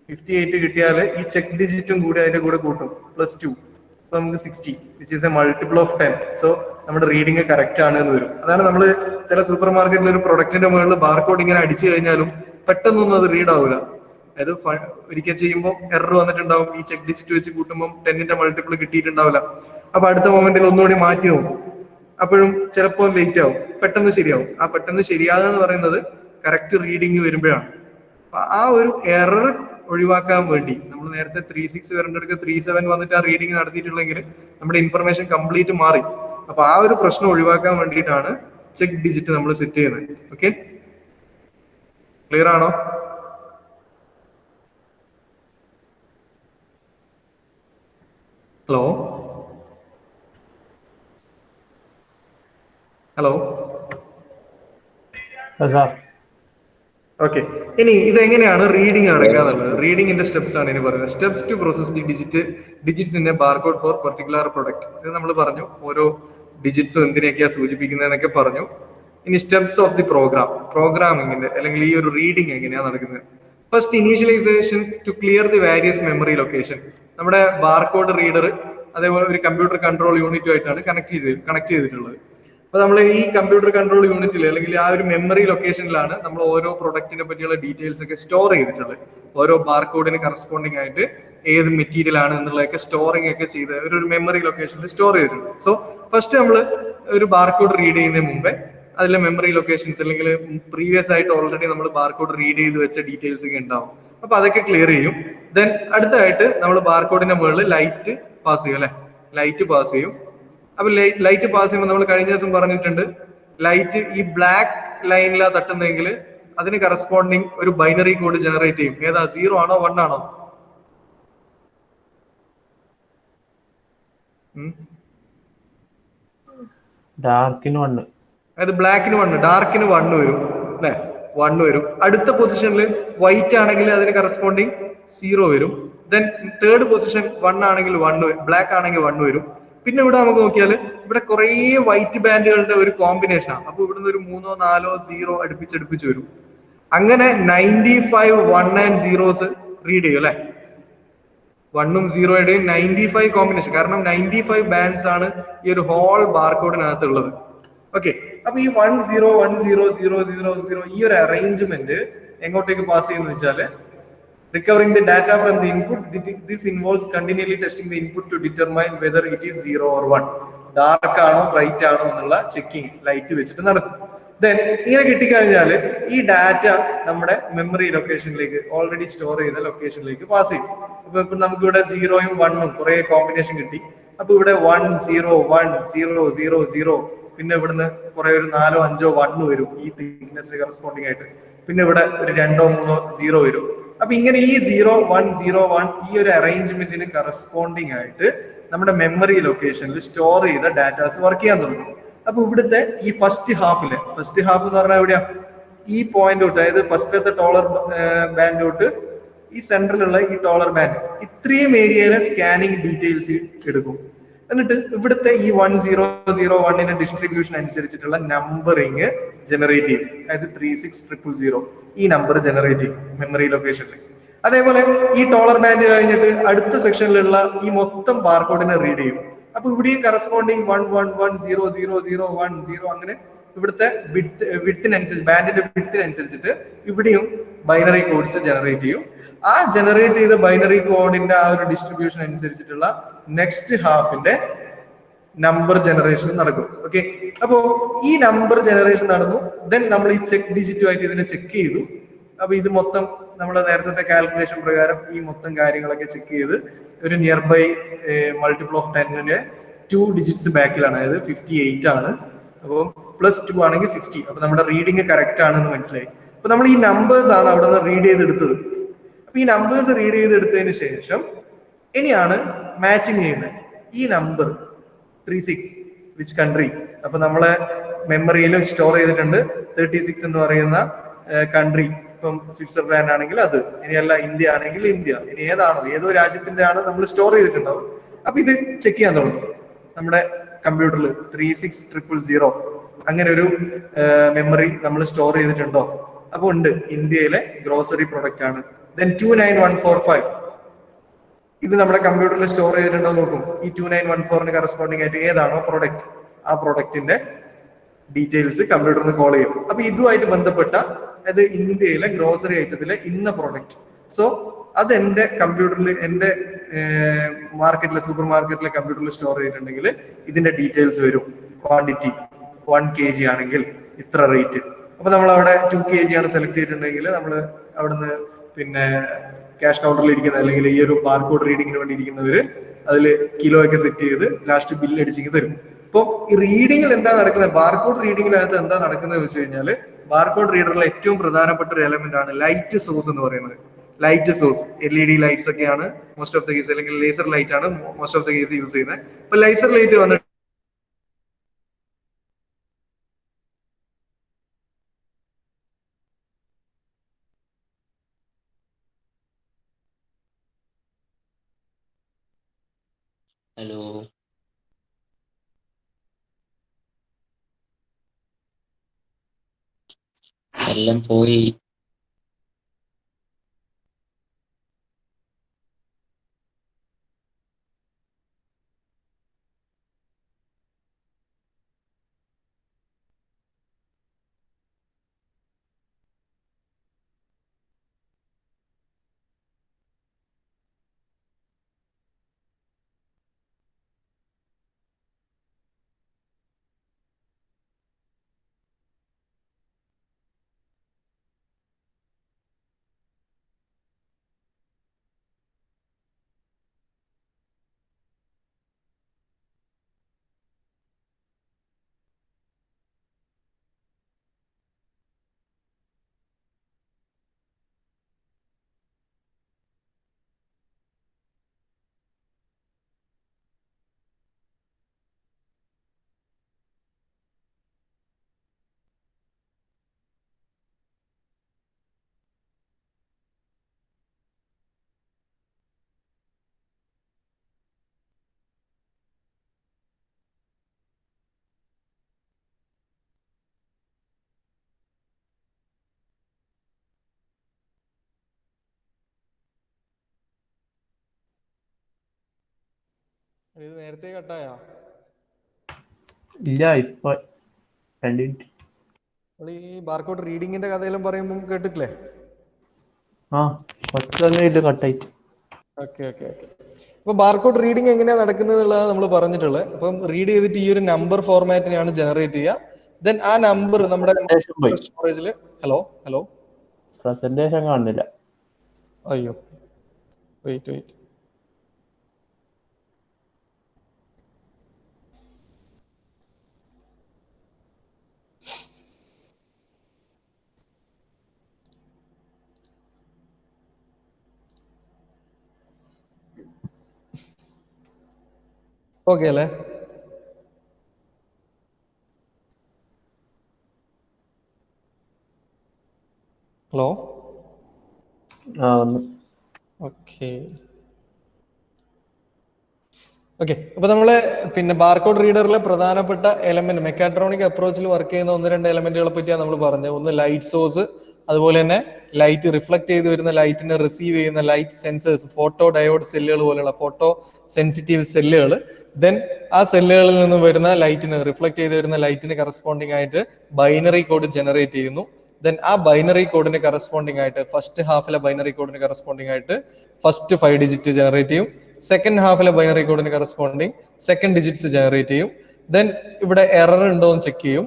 58 കിട്ടിയാൽ ഈ ചെക്ക് ഡിജിറ്റും കൂടി അതിന്റെ കൂടെ കൂട്ടും, +2. അപ്പൊ നമുക്ക് 60, which is A multiple of 10. So നമ്മുടെ റീഡിങ് കറക്റ്റ് ആണ് എന്ന് വരും. അതാണ് നമ്മൾ ചില സൂപ്പർ മാർക്കറ്റിൽ ഒരു പ്രൊഡക്റ്റിന്റെ മുകളിൽ ബാർകോഡ് ഇങ്ങനെ അടിച്ചു കഴിഞ്ഞാലും പെട്ടെന്നൊന്നും അത് റീഡ് ആവില്ല. അതായത് ഒരിക്കൽ ചെയ്യുമ്പോൾ എറർ വന്നിട്ടുണ്ടാവും, ഈ ചെക്ക് ഡിജിറ്റ് വെച്ച് കൂട്ടുമ്പോൾ 10ന്റെ മൾട്ടിപ്പിൾ കിട്ടിയിട്ടുണ്ടാവില്ല. അപ്പൊ അടുത്ത മൊമെന്റിൽ ഒന്നുകൂടി മാറ്റി നോക്കും, അപ്പോഴും ചിലപ്പോൾ ലേറ്റ് ആവും, പെട്ടെന്ന് ശരിയാവും. ആ പെട്ടെന്ന് ശരിയാകുക എന്ന് പറയുന്നത് കറക്റ്റ് റീഡിങ് വരുമ്പോഴാണ്. അപ്പൊ ആ ഒരു എറർ ഒഴിവാക്കാൻ വേണ്ടി നമ്മൾ നേരത്തെ 36 വരേണ്ടടുക്ക് 37 വന്നിട്ട് ആ റീഡിങ് നടത്തിയിട്ടുള്ളെങ്കിൽ നമ്മുടെ ഇൻഫർമേഷൻ കംപ്ലീറ്റ് മാറി. അപ്പൊ ആ ഒരു പ്രശ്നം ഒഴിവാക്കാൻ വേണ്ടിയിട്ടാണ് ചെക്ക് ഡിജിറ്റ് നമ്മൾ സെറ്റ് ചെയ്യുന്നത്. ഓക്കെ, ക്ലിയർ ആണോ? Hello hello okay. ഇനി ഇതെങ്ങനെയാണ് റീഡിങ് നടക്കുക എന്നുള്ളത്, റീഡിങ്ങിന്റെ സ്റ്റെപ്സ് ആണ് ഇനി പറയുന്നത്. Steps to process the digits in a barcode for particular product. ഇത് നമ്മൾ പറഞ്ഞു, ഓരോ ഡിജിറ്റ്സും എന്തിനൊക്കെയാ സൂചിപ്പിക്കുന്നതെന്നൊക്കെ പറഞ്ഞു. ഇനി സ്റ്റെപ്സ് ഓഫ് ദി പ്രോഗ്രാമിങ്ങിന്റെ അല്ലെങ്കിൽ ഈ ഒരു റീഡിങ് എങ്ങനെയാണ് നടക്കുന്നത്. First, initialization to clear the various memory location. നമ്മുടെ ബാർകോഡ് റീഡർ അതേപോലെ ഒരു കമ്പ്യൂട്ടർ കൺട്രോൾ യൂണിറ്റുമായിട്ടാണ് കണക്ട് ചെയ്തിട്ടുള്ളത്. അപ്പൊ നമ്മൾ ഈ കമ്പ്യൂട്ടർ കൺട്രോൾ യൂണിറ്റിൽ അല്ലെങ്കിൽ ആ ഒരു മെമ്മറി ലൊക്കേഷനിലാണ് നമ്മൾ ഓരോ പ്രൊഡക്റ്റിനെ പറ്റിയുള്ള ഡീറ്റെയിൽസ് ഒക്കെ സ്റ്റോർ ചെയ്തിട്ടുള്ളത്. ഓരോ ബാർകോഡിന് കറസ്പോണ്ടിങ് ആയിട്ട് ഏത് മെറ്റീരിയൽ ആണ് എന്നുള്ളതൊക്കെ സ്റ്റോറിംഗ് ഒക്കെ ചെയ്ത് ഒരു മെമ്മറി ലൊക്കേഷനിൽ സ്റ്റോർ ചെയ്തിട്ടുണ്ട്. സോ ഫസ്റ്റ് നമ്മൾ ഒരു ബാർകോഡ് റീഡ് ചെയ്യുന്നതിന് മുമ്പേ അതിലെ മെമ്മറി ലൊക്കേഷൻസ് അല്ലെങ്കിൽ പ്രീവിയസ് ആയിട്ട് ഓൾറെഡി നമ്മൾ ബാർകോഡ് റീഡ് ചെയ്ത് വെച്ച ഡീറ്റെയിൽസ് ഒക്കെ ഉണ്ടാവും. അപ്പൊ അതൊക്കെ ക്ലിയർ ചെയ്യും. ദെൻ അടുത്തായിട്ട് നമ്മൾ ബാർകോഡിന്റെ മുകളിൽ ലൈറ്റ് പാസ് ചെയ്യും, അല്ലെ, ലൈറ്റ് പാസ് ചെയ്യും. അപ്പൊ ലൈറ്റ് പാസ് ചെയ്യുമ്പോൾ നമ്മൾ കഴിഞ്ഞ ദിവസം പറഞ്ഞിട്ടുണ്ട്, ലൈറ്റ് ഈ ബ്ലാക്ക് ലൈനിലാ തട്ടുന്നെങ്കിൽ അതിന് കറസ്പോണ്ടിങ് ഒരു ബൈനറി കോഡ് ജനറേറ്റ് ചെയ്യും. ഏതാ, 0 ആണോ 1 ആണോ? ഡാർക്കിന് 1, അതായത് ബ്ലാക്കിന് 1, ഡാർക്കിന് 1 വരും, അല്ലെ, 1 വരും. അടുത്ത പൊസിഷനിൽ വൈറ്റ് ആണെങ്കിൽ അതിന് കറസ്പോണ്ടിങ് 0 വരും. ദെൻ തേർഡ് പൊസിഷൻ 1 ആണെങ്കിൽ 1 വരും, ബ്ലാക്ക് ആണെങ്കിൽ 1 വരും. പിന്നെ ഇവിടെ നമുക്ക് നോക്കിയാൽ ഇവിടെ കുറെ വൈറ്റ് ബാൻഡുകളുടെ ഒരു കോമ്പിനേഷനാണ്. അപ്പൊ ഇവിടുന്ന് ഒരു 3 4 0 അടുപ്പിച്ചടുപ്പിച്ച് വരും. അങ്ങനെ 95 1 and 0s റീഡ് ചെയ്യും, അല്ലെ, 1ഉം 0യുടെയും 95 കോമ്പിനേഷൻ. കാരണം 95 ബാൻഡ്സ് ആണ് ഈ ഒരു ഹോൾ ബാർകോഡിനകത്തുള്ളത്. ഓക്കെ, അപ്പൊ ഈ 1 0 1 0 0 0 0 ഈ ഒരു അറേഞ്ച്മെന്റ് എങ്ങോട്ടേക്ക് പാസ് ചെയ്യുന്ന വെച്ചാല് recovering the data from the input. This involves continually testing the input to determine whether it is 0 or 1. Dark ആണോ ബ്രൈറ്റ് ആണോ എന്നുള്ള ചെക്കിങ് ലൈറ്റ് വെച്ചിട്ട് നടക്കും. ദെൻ ഇങ്ങനെ കിട്ടിക്കഴിഞ്ഞാൽ ഈ ഡാറ്റ നമ്മുടെ മെമ്മറി ലൊക്കേഷനിലേക്ക് ഓൾറെഡി സ്റ്റോർ ചെയ്ത ലൊക്കേഷനിലേക്ക് പാസ് ചെയ്യും. ഇപ്പൊ നമുക്ക് ഇവിടെ 0ഉം 1ഉം കുറെ കോമ്പിനേഷൻ കിട്ടി. അപ്പൊ ഇവിടെ 1 0 1 0 0 0, പിന്നെ ഇവിടുന്ന് കുറെ ഒരു 4 5 1 വരും ഈ തിക്നെസ്സിന് കറസ്പോണ്ടിങ് ആയിട്ട്. പിന്നെ ഇവിടെ ഒരു 2 3 0 വരും. അപ്പൊ ഇങ്ങനെ ഈ 0 1 0 1 ഈ ഒരു അറേഞ്ച്മെന്റിന് കറസ്പോണ്ടിങ് ആയിട്ട് നമ്മുടെ മെമ്മറി ലൊക്കേഷനിൽ സ്റ്റോർ ചെയ്ത ഡാറ്റാസ് വർക്ക് ചെയ്യാൻ തുടങ്ങും. അപ്പൊ ഇവിടുത്തെ ഈ ഫസ്റ്റ് ഹാഫ് എന്ന് പറഞ്ഞാൽ എവിടെയാ, ഈ പോയിന്റ് തൊട്ട്, അതായത് ഫസ്റ്റത്തെ ടോളർ ബാൻഡ് തൊട്ട് ഈ സെന്ററിലുള്ള ഈ ടോളർ ബാൻഡ്, ഇത്രയും ഏരിയയിലെ സ്കാനിങ് ഡീറ്റെയിൽസ് എടുക്കും. എന്നിട്ട് ഇവിടുത്തെ ഈ 1 0 0 1ന്റെ ഡിസ്ട്രിബ്യൂഷൻ അനുസരിച്ചിട്ടുള്ള നമ്പറിങ് ജനറേറ്റ് ചെയ്യും. അതായത് 36 000 ഈ നമ്പർ ജനറേറ്റ് ചെയ്യും മെമ്മറി ലൊക്കേഷനിൽ. അതേപോലെ ഈ ടോളർ ബാൻഡ് കഴിഞ്ഞിട്ട് അടുത്ത സെക്ഷനിലുള്ള ഈ മൊത്തം ബാർകോഡിനെ റീഡ് ചെയ്യും. അപ്പൊ ഇവിടെയും കറസ്പോണ്ടിങ് 1 1 1 0 0 0 1 0 അങ്ങനെ ഇവിടുത്തെ വിഡ്ത്തിനനുസരിച്ച്, ബാൻഡിന്റെ വിഡ്ത്തിനനുസരിച്ചിട്ട് ഇവിടെയും ബൈനറി കോഡ്സ് ജനറേറ്റ് ചെയ്യും. ആ ജനറേറ്റ് ചെയ്ത ബൈനറി കോഡിന്റെ ആ ഒരു ഡിസ്ട്രിബ്യൂഷൻ അനുസരിച്ചിട്ടുള്ള നെക്സ്റ്റ് ഹാഫിന്റെ നമ്പർ ജനറേഷൻ നടക്കും. ഓക്കെ, അപ്പോ ഈ നമ്പർ ജനറേഷൻ നടന്നു. ദെൻ നമ്മൾ ഈ ചെക്ക് ഡിജിറ്റുമായിട്ട് ഇതിനെ ചെക്ക് ചെയ്തു. അപ്പൊ ഇത് മൊത്തം നമ്മൾ നേരത്തെ കാൽക്കുലേഷൻ പ്രകാരം ഈ മൊത്തം കാര്യങ്ങളൊക്കെ ചെക്ക് ചെയ്ത് ഒരു നിയർ ബൈ മൾട്ടിപ്പിൾ ഓഫ് 10ന്റെ 2 ഡിജിറ്റ്സ് ബാക്കിലാണ്, അതായത് 58 ആണ്. അപ്പോൾ +2 ആണെങ്കിൽ 60. അപ്പൊ നമ്മുടെ റീഡിങ് കറക്റ്റ് ആണെന്ന് മനസ്സിലായി. അപ്പൊ നമ്മൾ ഈ നമ്പേഴ്സ് ആണ് അവിടെ നിന്ന് റീഡ് ചെയ്തെടുത്തത്. അപ്പൊ ഈ നമ്പേഴ്സ് റീഡ് ചെയ്തെടുത്തതിന് ശേഷം ഇനിയാണ് മാച്ചിങ് ചെയ്യുന്നത്. ഈ നമ്പർ 36 വിച്ച് കൺട്രി, അപ്പൊ നമ്മളെ മെമ്മറിയിൽ സ്റ്റോർ ചെയ്തിട്ടുണ്ട് 36 എന്ന് പറയുന്ന കൺട്രി ഇപ്പം സ്വിറ്റ്സർലാൻഡ് ആണെങ്കിൽ അത്, ഇനിയല്ല ഇന്ത്യ ആണെങ്കിൽ ഇന്ത്യ, ഇനി ഏതാണോ ഏതോ രാജ്യത്തിന്റെ ആണ് നമ്മൾ സ്റ്റോർ ചെയ്തിട്ടുണ്ടാവും. അപ്പൊ ഇത് ചെക്ക് ചെയ്യാൻ തുടങ്ങും നമ്മുടെ കമ്പ്യൂട്ടറിൽ 36000 അങ്ങനെ ഒരു മെമ്മറി നമ്മൾ സ്റ്റോർ ചെയ്തിട്ടുണ്ടോ. അപ്പൊ ഉണ്ട്, ഇന്ത്യയിലെ ഗ്രോസറി പ്രൊഡക്റ്റ് ആണ്. ദെൻ 29145 ഇത് നമ്മുടെ കമ്പ്യൂട്ടറിൽ സ്റ്റോർ ചെയ്തിട്ടുണ്ടോ നോക്കും. ഈ 2914 കറസ്പോണ്ടിങ് ആയിട്ട് ഏതാണോ പ്രൊഡക്റ്റ്, ആ പ്രൊഡക്റ്റിന്റെ ഡീറ്റെയിൽസ് കമ്പ്യൂട്ടറിൽ നിന്ന് കോൾ ചെയ്യും. അപ്പൊ ഇതുമായിട്ട് ബന്ധപ്പെട്ട അത് ഇന്ത്യയിലെ ഗ്രോസറി ഐറ്റത്തിലെ ഇന്ന പ്രൊഡക്റ്റ്. സോ അത് എന്റെ കമ്പ്യൂട്ടറിൽ, എന്റെ മാർക്കറ്റിലെ സൂപ്പർ മാർക്കറ്റിലെ കമ്പ്യൂട്ടറിൽ സ്റ്റോർ ചെയ്തിട്ടുണ്ടെങ്കിൽ ഇതിന്റെ ഡീറ്റെയിൽസ് വരും. ക്വാണ്ടിറ്റി 1 kg ആണെങ്കിൽ ഇത്ര റേറ്റ്. അപ്പൊ നമ്മൾ അവിടെ 2 kg ആണ് സെലക്ട് ചെയ്തിട്ടുണ്ടെങ്കിൽ നമ്മൾ അവിടുന്ന് പിന്നെ ക്യാഷ് കൗണ്ടറിൽ ഇരിക്കുന്ന അല്ലെങ്കിൽ ഈ ഒരു ബാർകോഡ് റീഡിങ്ങിന് വേണ്ടി ഇരിക്കുന്നവര് അതിൽ കിലോ ഒക്കെ സെറ്റ് ചെയ്ത് ലാസ്റ്റ് ബില്ല് അടിച്ചിങ്ങ് തരും. അപ്പോൾ ഈ റീഡിങ്ങിൽ എന്താ നടക്കുന്നത്, ബാർകോഡ് റീഡിങ്ങിനകത്ത് എന്താ നടക്കുന്നത് വെച്ച് കഴിഞ്ഞാൽ, ബാർകോഡ് റീഡറിലെ ഏറ്റവും പ്രധാനപ്പെട്ട ഒരു എലമെന്റ് ആണ് ലൈറ്റ് സോഴ്സ് എന്ന് പറയുന്നത്. ലൈറ്റ് സോഴ്സ് LED ലൈറ്റ്സ് ഒക്കെയാണ് മോസ്റ്റ് ഓഫ് ദ കേസ്, അല്ലെങ്കിൽ ലേസർ ലൈറ്റ് ആണ് most of the case use ചെയ്യുന്നത്. അപ്പൊ ലേസർ ലൈറ്റ് വന്നിട്ട് ഹലോ, എല്ലാം പോയി. ഇത് നേരത്തെ കട്ടായോ? ഇല്ല, ഇപ്പൊ 2 മിനിറ്റ്. ഈ ബാർകോഡ് റീഡിങ്ങിന്റെ കഥയെല്ലാം പറയുമ്പോൾ കേട്ടിട്ടില്ലേ? ആ, ഫസ്റ്റ് സമയത്ത് കട്ടായിട്ട്. Okay okay okay. അപ്പൊ ബാർകോഡ് റീഡിങ് എങ്ങനെയാണ് നടക്കുന്നത് എന്നുള്ളത് നമ്മൾ പറഞ്ഞിട്ടുള്ളത്. അപ്പം റീഡ് ചെയ്തിട്ട് ഈ ഒരു നമ്പർ ഫോർമാറ്റിനെയാണ് ജനറേറ്റ് ചെയ്യുക. ദെൻ ആ നമ്പർ നമ്മുടെ സ്റ്റോറേജിൽ. ഹലോ ഹലോ, പ്രസന്റേഷൻ കാണുന്നില്ല. അയ്യോ, വെയിറ്റ് വെയിറ്റ്. ഓക്കെ അല്ലേ? ഹലോ, ആ, വന്നു. Okay okay. അപ്പൊ നമ്മള് പിന്നെ ബാർകോഡ് റീഡറിലെ പ്രധാനപ്പെട്ട എലമെന്റ്, മെക്കാട്രോണിക് അപ്രോച്ചിൽ വർക്ക് ചെയ്യുന്ന 1-2 എലമെന്റുകളെ പറ്റിയാണ് നമ്മൾ പറഞ്ഞത്. ഒന്ന് ലൈറ്റ് സോഴ്സ്, അതുപോലെ തന്നെ ലൈറ്റ് റിഫ്ലക്ട് ചെയ്ത് വരുന്ന ലൈറ്റിനെ റിസീവ് ചെയ്യുന്ന ലൈറ്റ് സെൻസേഴ്സ്, ഫോട്ടോ ഡയോഡ് സെല്ലുകൾ പോലെയുള്ള ഫോട്ടോ സെൻസിറ്റീവ് സെല്ലുകൾ. ദെൻ ആ സെല്ലുകളിൽ നിന്ന് വരുന്ന ലൈറ്റിന്, റിഫ്ലക്ട് ചെയ്ത് വരുന്ന ലൈറ്റിന് കറസ്പോണ്ടിങ് ആയിട്ട് ബൈനറി കോഡ് ജനറേറ്റ് ചെയ്യുന്നു. ദെൻ ആ ബൈനറി കോഡിന് കറസ്പോണ്ടിങ് ആയിട്ട് ഫസ്റ്റ് ഹാഫിലെ ബൈനറി കോഡിന് കറസ്പോണ്ടിങ് ആയിട്ട് ഫസ്റ്റ് 5 ഡിജിറ്റ് ജനറേറ്റ് ചെയ്യും. സെക്കൻഡ് ഹാഫിലെ ബൈനറി കോഡിന് കറസ്പോണ്ടിങ് സെക്കൻഡ് ഡിജിറ്റ്സ് ജനറേറ്റ് ചെയ്യും. ദെൻ ഇവിടെ എറർ ഉണ്ടോ എന്ന് ചെക്ക് ചെയ്യും.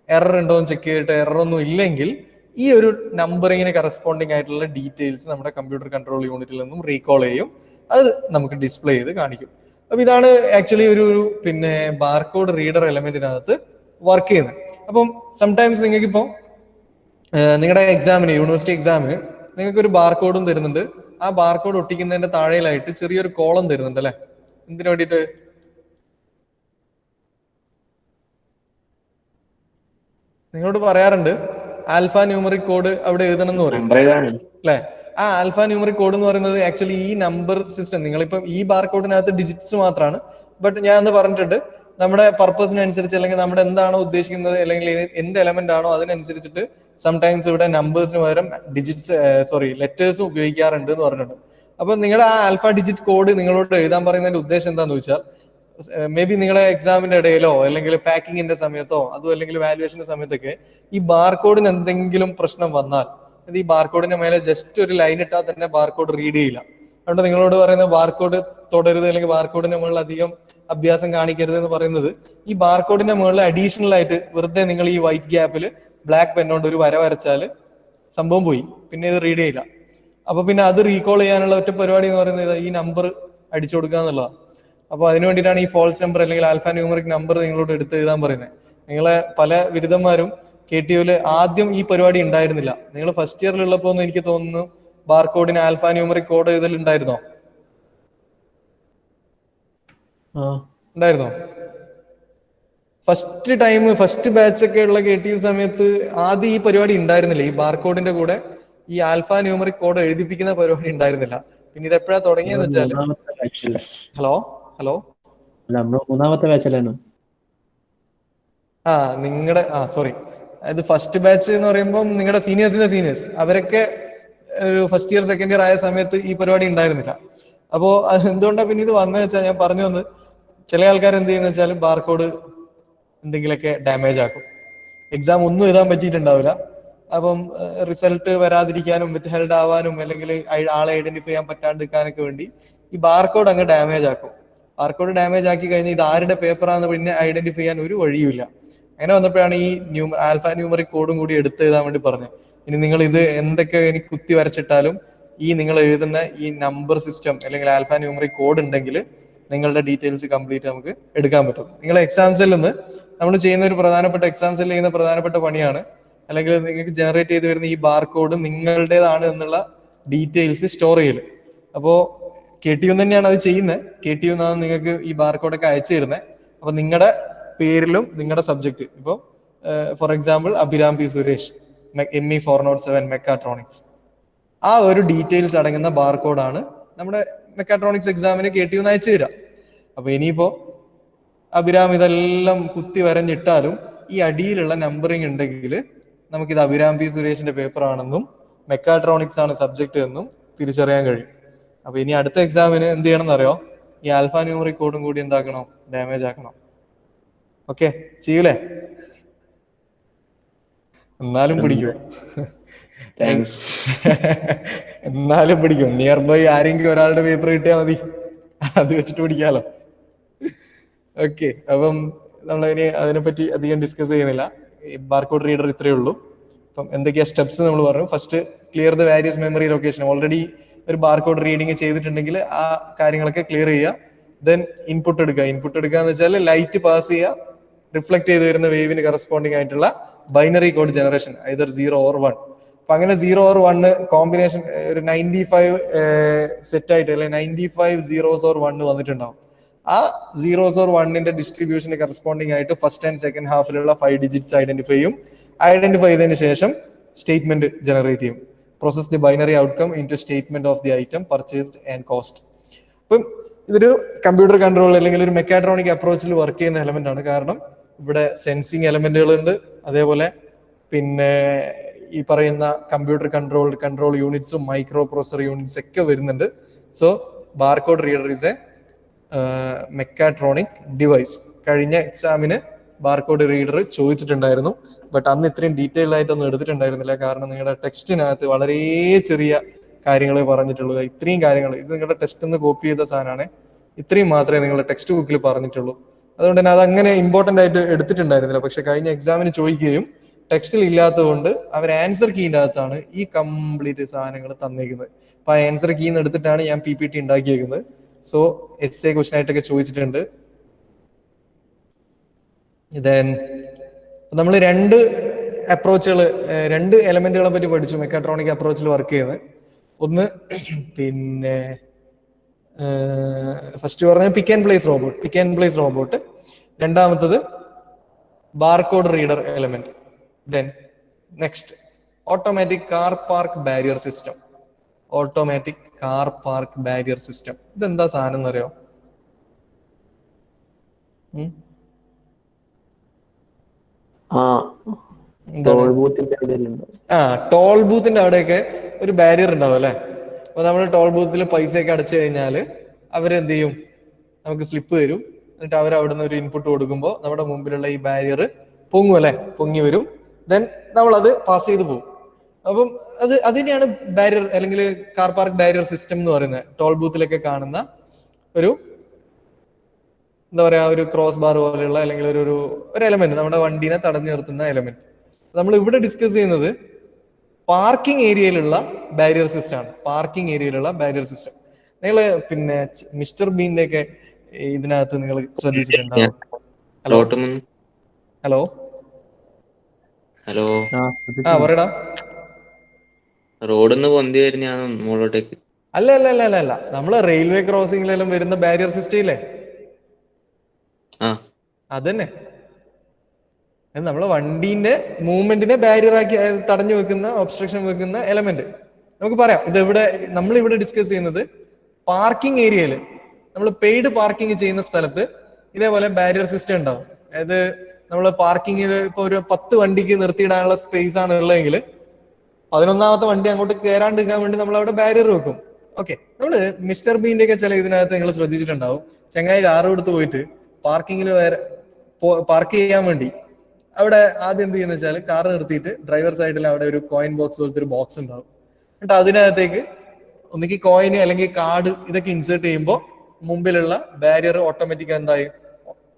എറർ ഉണ്ടോ എന്ന് ചെക്ക് ചെയ്തിട്ട് എറർ ഒന്നും ഇല്ലെങ്കിൽ ഈ ഒരു നമ്പറിങ്ങിന് കറസ്പോണ്ടിങ് ആയിട്ടുള്ള ഡീറ്റെയിൽസ് നമ്മുടെ കമ്പ്യൂട്ടർ കൺട്രോൾ യൂണിറ്റിൽ നിന്നും റീകോൾ ചെയ്യും. അത് നമുക്ക് ഡിസ്പ്ലേ ചെയ്ത് കാണിക്കും. അപ്പൊ ഇതാണ് ആക്ച്വലി ഒരു പിന്നെ ബാർകോഡ് റീഡർ എലമെന്റിനകത്ത് വർക്ക് ചെയ്യുന്നത്. അപ്പം സംടൈംസ് നിങ്ങൾക്ക് ഇപ്പോൾ നിങ്ങളുടെ എക്സാമിന്, യൂണിവേഴ്സിറ്റി എക്സാമിന് നിങ്ങൾക്ക് ഒരു ബാർകോഡും തരുന്നുണ്ട്. ആ ബാർകോഡ് ഒട്ടിക്കുന്നതിന്റെ താഴെയിലായിട്ട് ചെറിയൊരു കോളം തരുന്നുണ്ട് അല്ലെ? എന്തിനു വേണ്ടിയിട്ട്? നിങ്ങളോട് പറയാറുണ്ട് ആൽഫ ന്യൂമറിക് കോഡ് അവിടെ എഴുതണം എന്ന് പറയും നമ്പർ ഏതാണ്? അല്ലെ? ആ ആൽഫ ന്യൂമറിക് കോഡ് എന്ന് പറയുന്നത് ആക്ച്വലി ഈ നമ്പർ സിസ്റ്റം, നിങ്ങളിപ്പം ഈ ബാർ കോഡിനകത്ത് ഡിജിറ്റ്സ് മാത്രമാണ്. ബട്ട് ഞാൻ അന്ന് പറഞ്ഞിട്ടുണ്ട്, നമ്മുടെ പർപ്പസിനനുസരിച്ച് അല്ലെങ്കിൽ നമ്മുടെ എന്താണോ ഉദ്ദേശിക്കുന്നത് അല്ലെങ്കിൽ എന്ത് എലമെന്റ് ആണോ അതിനനുസരിച്ചിട്ട് സംടൈംസ് ഇവിടെ നമ്പേഴ്സിന് പകരം ലെറ്റേഴ്സും ഉപയോഗിക്കാറുണ്ട് എന്ന് പറഞ്ഞിട്ടുണ്ട്. അപ്പൊ നിങ്ങളുടെ ആ ആൽഫ ഡിജിറ്റ് കോഡ് നിങ്ങളോട് എഴുതാൻ പറയുന്നതിന്റെ ഉദ്ദേശം എന്താന്ന് വെച്ചാൽ, മേ ബി നിങ്ങളെ എക്സാമിന്റെ ഇടയിലോ അല്ലെങ്കിൽ പാക്കിങ്ങിന്റെ സമയത്തോ അതും അല്ലെങ്കിൽ വാല്യുവേഷന്റെ സമയത്തൊക്കെ ഈ ബാർകോഡിന് എന്തെങ്കിലും പ്രശ്നം വന്നാൽ, ഈ ബാർകോഡിന്റെ മേലെ ജസ്റ്റ് ഒരു ലൈൻ ഇട്ടാൽ തന്നെ ബാർകോഡ് റീഡ് ചെയ്യില്ല. അതുകൊണ്ട് നിങ്ങളോട് പറയുന്ന ബാർകോഡ് തൊടരുത് അല്ലെങ്കിൽ ബാർകോഡിന്റെ മുകളിൽ അധികം അഭ്യാസം കാണിക്കരുത് എന്ന് പറയുന്നത്, ഈ ബാർകോഡിന്റെ മുകളിൽ അഡീഷണൽ ആയിട്ട് വെറുതെ നിങ്ങൾ ഈ വൈറ്റ് ഗ്യാപ്പിൽ ബ്ലാക്ക് പെന്നോണ്ട് ഒരു വര വരച്ചാല് സംഭവം പോയി, പിന്നെ ഇത് റീഡ് ചെയ്യില്ല. അപ്പൊ പിന്നെ അത് റീകോൾ ചെയ്യാനുള്ള ഒറ്റ പരിപാടി എന്ന് പറയുന്നത് ഈ നമ്പർ അടിച്ചു കൊടുക്കുക എന്നുള്ളതാണ്. അപ്പൊ അതിനു വേണ്ടിയിട്ടാണ് ഈ ഫോൾസ് നമ്പർ അല്ലെങ്കിൽ ആൽഫ ന്യൂമറിക് നമ്പർ നിങ്ങളോട് എടുത്ത് എഴുതാൻ പറയുന്നത്. നിങ്ങളെ പല ബിരുദന്മാരും KTU ആദ്യം ഈ പരിപാടി ഉണ്ടായിരുന്നില്ല. നിങ്ങൾ ഫസ്റ്റ് ഇയറിലുള്ളപ്പോ എനിക്ക് തോന്നുന്നു ബാർകോഡിന് ആൽഫ ന്യൂമറിക് കോഡ് എഴുതലുണ്ടായിരുന്നോ? ഉണ്ടായിരുന്നോ? ഫസ്റ്റ് ബാച്ച് ഒക്കെ ഉള്ള KTU സമയത്ത് ആദ്യം ഈ പരിപാടി ഉണ്ടായിരുന്നില്ല. ഈ ബാർകോഡിന്റെ കൂടെ ഈ ആൽഫ ന്യൂമറിക് കോഡ് എഴുതിപ്പിക്കുന്ന പരിപാടി ഉണ്ടായിരുന്നില്ല. പിന്നെ ഇത് എപ്പോഴാ തുടങ്ങിയെന്ന് വെച്ചാല്, ഹലോ നമ്മള് 3ാമത്തെ ബാച്ചിലാണ്. നിങ്ങളുടെ സോറി, അത് ഫസ്റ്റ് ബാച്ച് എന്ന് പറയുമ്പോൾ നിങ്ങളുടെ സീനിയേഴ്സ് അവരൊക്കെ ഒരു ഫസ്റ്റ് ഇയർ സെക്കൻഡ് ഇയർ ആയ സമയത്ത് ഈ പരിപാടി ഉണ്ടായിരുന്നില്ല. അപ്പോ എന്തുകൊണ്ടാണ് പിന്നെ ഇത് വന്നത് വെച്ചാൽ, ഞാൻ പറഞ്ഞു വന്ന്, ചില ആൾക്കാർ എന്ത് ചെയ്യുന്ന വെച്ചാൽ ബാർകോഡ് എന്തെങ്കിലുമൊക്കെ ഡാമേജ് ആക്കും, എക്സാം ഒന്നും എഴുതാൻ പറ്റിയിട്ടുണ്ടാവില്ല. അപ്പം റിസൾട്ട് വരാതിരിക്കാനും വിത്ത് ഹെൽഡ് ആവാനും അല്ലെങ്കിൽ ആളെ ഐഡന്റിഫൈ ചെയ്യാൻ പറ്റാണ്ടിരിക്കാനൊക്കെ വേണ്ടി ഈ ബാർകോഡ് അങ്ങ് ഡാമേജ് ആക്കും. ബാർകോഡ് ഡാമേജ് ആക്കി കഴിഞ്ഞാൽ ഇത് ആരുടെ പേപ്പറാന്ന് പിന്നെ ഐഡന്റിഫൈ ചെയ്യാൻ ഒരു വഴിയുമില്ല. അങ്ങനെ വന്നപ്പോഴാണ് ഈ ആൽഫ ന്യൂമറിക് കോഡും കൂടി എടുത്ത് എഴുതാൻ വേണ്ടി പറഞ്ഞത്. ഇനി നിങ്ങൾ ഇത് എന്തൊക്കെ എനിക്ക് കുത്തി വരച്ചിട്ടാലും ഈ നിങ്ങൾ എഴുതുന്ന ഈ നമ്പർ സിസ്റ്റം അല്ലെങ്കിൽ ആൽഫ ന്യൂമറിക് കോഡ് ഉണ്ടെങ്കിൽ നിങ്ങളുടെ ഡീറ്റെയിൽസ് കംപ്ലീറ്റ് നമുക്ക് എടുക്കാൻ പറ്റും. നിങ്ങളെ എക്സാംസിൽ നിന്ന് നമ്മൾ ചെയ്യുന്ന ഒരു എക്സാംസിൽ ചെയ്യുന്ന പ്രധാനപ്പെട്ട പണിയാണ്, അല്ലെങ്കിൽ നിങ്ങൾക്ക് ജനറേറ്റ് ചെയ്ത് വരുന്ന ഈ ബാർ കോഡ് നിങ്ങളുടേതാണ് എന്നുള്ള ഡീറ്റെയിൽസ് സ്റ്റോർ ചെയ്യല്. അപ്പോ KTU തന്നെയാണ് അത് ചെയ്യുന്നത്. KTU എന്നാണ് നിങ്ങൾക്ക് ഈ ബാർ കോഡൊക്കെ അയച്ചു തരുന്നത്. അപ്പൊ നിങ്ങളുടെ പേരിലും നിങ്ങളുടെ സബ്ജക്ട്, ഇപ്പൊ for example Abhiram P Suresh ME 407 mechatronics, ആ ഒരു ഡീറ്റെയിൽസ് അടങ്ങുന്ന ബാർ കോഡാണ് നമ്മുടെ മെക്കാട്രോണിക്സ് എക്സാമിന് KTU അയച്ചു തരാം. അപ്പൊ ഇനിയിപ്പോ അഭിരാം ഇതെല്ലാം കുത്തി വരഞ്ഞിട്ടാലും ഈ അടിയിലുള്ള നമ്പറിങ് ഉണ്ടെങ്കിൽ നമുക്കിത് അഭിരാം പി സുരേഷിന്റെ പേപ്പർ ആണെന്നും മെക്കാട്രോണിക്സ് ആണ് സബ്ജക്ട് എന്നും തിരിച്ചറിയാൻ കഴിയും. അപ്പൊ ഇനി അടുത്ത എക്സാമിന് എന്ത് ചെയ്യണം എന്നറിയോ? ഈ ആൽഫ ന്യൂമറിക് കോഡും കൂടി എന്താക്കണോ? ഡാമേജ് ആക്കണം. ഓക്കെ, ചെയ്യൂലേ? എന്നാലും പിടിക്കും. എന്നാലും പിടിക്കും. നിയർ ബൈ ആരെങ്കിലും ഒരാളുടെ പേപ്പർ കിട്ടിയാൽ മതി, അത് വെച്ചിട്ട് പിടിക്കാലോ. ഓക്കെ, അപ്പം നമ്മളിനി അതിനെപ്പറ്റി അധികം ഡിസ്കസ് ചെയ്യുന്നില്ല. ഈ ബാർകോഡ് റീഡർ ഇത്രയേ ഉള്ളൂ. അപ്പം എന്തൊക്കെയാ സ്റ്റെപ്സ് നമ്മൾ പറഞ്ഞു. First, clear the various memory location. Already ഒരു ബാർകോഡ് റീഡിങ് ചെയ്തിട്ടുണ്ടെങ്കിൽ ആ കാര്യങ്ങളൊക്കെ ക്ലിയർ ചെയ്യുക. ദെൻ ഇൻപുട്ട് എടുക്കുക എന്ന് വെച്ചാൽ ലൈറ്റ് പാസ് ചെയ്യുക, റിഫ്ലക്ട് ചെയ്ത് വരുന്ന വേവിന് കറസ്പോണ്ടിങ് ആയിട്ടുള്ള binary code generation, either 0 or 1. അപ്പൊ അങ്ങനെ 0 or 1 കോമ്പിനേഷൻ ഒരു 95 സെറ്റ് ആയിട്ട് അല്ലെങ്കിൽ 95 zeros or 1 വന്നിട്ടുണ്ടാവും. ആ 0s or 1ന്റെ ഡിസ്ട്രിബ്യൂഷന് കറസ്പോണ്ടിങ് ആയിട്ട് ഫസ്റ്റ് ആൻഡ് സെക്കൻഡ് ഹാഫിലുള്ള 5 digits ഐഡന്റിഫൈ ചെയ്തതിനു ശേഷം സ്റ്റേറ്റ്മെന്റ് ജനറേറ്റ് ചെയ്യും. Process the binary outcome into statement of the item purchased and cost. അപ്പം ഇതൊരു കമ്പ്യൂട്ടർ കൺട്രോൾ അല്ലെങ്കിൽ ഒരു മെക്കാട്രോണിക് അപ്രോച്ചിൽ വർക്ക് ചെയ്യുന്ന എലമെന്റ് ആണ്. കാരണം ഇവിടെ സെൻസിങ് എലമെന്റുകളുണ്ട്, അതേപോലെ പിന്നെ ഈ പറയുന്ന കമ്പ്യൂട്ടർ കൺട്രോൾ യൂണിറ്റ്സും മൈക്രോ പ്രോസസർ യൂണിറ്റ്സ് ഒക്കെ വരുന്നുണ്ട്. So barcode reader is a mechatronic device. കഴിഞ്ഞ എക്സാമിന് ബാർകോഡ് റീഡർ ചോദിച്ചിട്ടുണ്ടായിരുന്നു, ബട്ട് അന്ന് ഇത്രയും ഡീറ്റെയിൽ ആയിട്ടൊന്നും എടുത്തിട്ടുണ്ടായിരുന്നില്ല. കാരണം നിങ്ങളുടെ ടെക്സ്റ്റിനകത്ത് വളരെ ചെറിയ കാര്യങ്ങളെ പറഞ്ഞിട്ടുള്ളൂ. ഇത്രയും കാര്യങ്ങൾ ഇത് നിങ്ങളുടെ ടെക്സ്റ്റ് നിന്ന് കോപ്പി ചെയ്ത സാധനമാണ്. ഇത്രയും മാത്രമേ നിങ്ങളുടെ ടെക്സ്റ്റ് ബുക്കിൽ പറഞ്ഞിട്ടുള്ളൂ. അതുകൊണ്ട് തന്നെ അത് അങ്ങനെ ഇമ്പോർട്ടന്റ് ആയിട്ട് എടുത്തിട്ടുണ്ടായിരുന്നില്ല. പക്ഷെ കഴിഞ്ഞ എക്സാമിന് ചോദിക്കുകയും ടെക്സ്റ്റിൽ ഇല്ലാത്തതുകൊണ്ട് അവർ ആൻസർ കീൻ്റെ അകത്താണ് ഈ കംപ്ലീറ്റ് സാധനങ്ങൾ തന്നേക്കുന്നത്. അപ്പൊ ആ ആൻസർ കീന്ന് എടുത്തിട്ടാണ് ഞാൻ PPT ഉണ്ടാക്കിയേക്കുന്നത്. സോ essay ക്വസ്റ്റൻ ആയിട്ടൊക്കെ ചോദിച്ചിട്ടുണ്ട്. ദെൻ നമ്മൾ രണ്ട് എലമെന്റുകളെ പറ്റി പഠിച്ചു മെക്കാട്രോണിക് അപ്രോച്ചിൽ വർക്ക് ചെയ്യുന്നത്. ഒന്ന് പിന്നെ ഫസ്റ്റ് പറഞ്ഞ പിക്ക് ആൻഡ് പ്ലേസ് റോബോട്ട്. രണ്ടാമത്തത് barcode reader element. Then next automatic car park barrier system. Automatic car park barrier system ഇതെന്താ സാധനം എന്നറിയോ? ടോൾ ബൂത്തിന്റെ അവിടെയൊക്കെ ഒരു ബാരിയർ ഉണ്ടാവും അല്ലെ. അപ്പൊ നമ്മൾ ടോൾ ബൂത്തിൽ പൈസയൊക്കെ അടച്ചു കഴിഞ്ഞാൽ അവരെന്ത് ചെയ്യും, നമുക്ക് സ്ലിപ്പ് തരും. എന്നിട്ട് അവർ അവിടെ നിന്ന് ഒരു ഇൻപുട്ട് കൊടുക്കുമ്പോൾ നമ്മുടെ മുമ്പിലുള്ള ഈ ബാരിയർ പൊങ്ങും അല്ലെ, പൊങ്ങി വരും. ദെൻ നമ്മൾ അത് പാസ് ചെയ്ത് പോകും. അപ്പം അതിനെയാണ് ബാരിയർ അല്ലെങ്കിൽ കാർ പാർക്ക് ബാരിയർ സിസ്റ്റം എന്ന് പറയുന്നത്. ടോൾ ബൂത്തിലൊക്കെ കാണുന്ന ഒരു എന്താ പറയാ, ഒരു ക്രോസ് ബാർ പോലെയുള്ള അല്ലെങ്കിൽ ഒരു എലമെന്റ്, നമ്മുടെ വണ്ടീനെ തടഞ്ഞു നിർത്തുന്ന എലമെന്റ്. നമ്മൾ ഇവിടെ ഡിസ്കസ് ചെയ്യുന്നത് പാർക്കിംഗ് ഏരിയയിലുള്ള ബാരിയർ സിസ്റ്റം ആണ്. പാർക്കിംഗ് ഏരിയയിലുള്ള ബാരിയർ സിസ്റ്റം നിങ്ങൾ പിന്നെ മിസ്റ്റർ ബീന്റെ ഒക്കെ ഇതിനകത്ത് നിങ്ങൾ ശ്രദ്ധിച്ചിട്ടുണ്ടാവും. ഹലോ ഹലോ ഹലോ പറയടാ. റോഡിന്ന് പൊന്തി വരുന്ന മുകളിലോട്ടേക്ക് അല്ല അല്ല അല്ല അല്ല അല്ല നമ്മള് റെയിൽവേ ക്രോസിംഗിലെല്ലാം വരുന്ന ബാരിയർ സിസ്റ്റം ഇല്ലേ, അതന്നെ. നമ്മളെ വണ്ടീന്റെ മൂവ്മെന്റിനെ ബാരിയർ ആക്കി തടഞ്ഞു വെക്കുന്ന, ഒബ്സ്ട്രക്ഷൻ വെക്കുന്ന എലമെന്റ്. നമുക്ക് പറയാം ഇതെവിടെ നമ്മളിവിടെ ഡിസ്കസ് ചെയ്യുന്നത് പാർക്കിംഗ് ഏരിയയില്, നമ്മൾ പെയ്ഡ് പാർക്കിംഗ് ചെയ്യുന്ന സ്ഥലത്ത് ഇതേപോലെ ബാരിയർ സിസ്റ്റം ഉണ്ടാവും. അതായത് നമ്മൾ പാർക്കിങ്ങിൽ ഇപ്പൊ ഒരു 10 വണ്ടിക്ക് നിർത്തിയിടാനുള്ള സ്പേസ് ആണ് ഉള്ളതെങ്കിൽ 11ാമത്തെ വണ്ടി അങ്ങോട്ട് കയറാണ്ടിരിക്കാൻ വേണ്ടി നമ്മൾ അവിടെ ബാരിയർ വെക്കും. ഓക്കെ, നമ്മള് മിസ്റ്റർ ബീന്റെ ഒക്കെ ചില ഇതിനകത്ത് നിങ്ങൾ ശ്രദ്ധിച്ചിട്ടുണ്ടാവും, ചങ്ങായി കാറ് കൊടുത്ത് പോയിട്ട് പാർക്കിങ്ങിൽ പാർക്ക് ചെയ്യാൻ വേണ്ടി അവിടെ ആദ്യം എന്ത് ചെയ്യുന്ന വെച്ചാൽ കാർ നിർത്തിയിട്ട് ഡ്രൈവർ സൈഡിൽ അവിടെ ഒരു കോയിൻ ബോക്സ് പോലത്തെ ഒരു ബോക്സ് ഉണ്ടാവും. എന്നിട്ട് അതിനകത്തേക്ക് ഒന്നിക്ക് കോയിന് അല്ലെങ്കിൽ കാർഡ് ഇതൊക്കെ ഇൻസേർട്ട് ചെയ്യുമ്പോൾ മുമ്പിലുള്ള ബാരിയർ ഓട്ടോമാറ്റിക് എന്തായി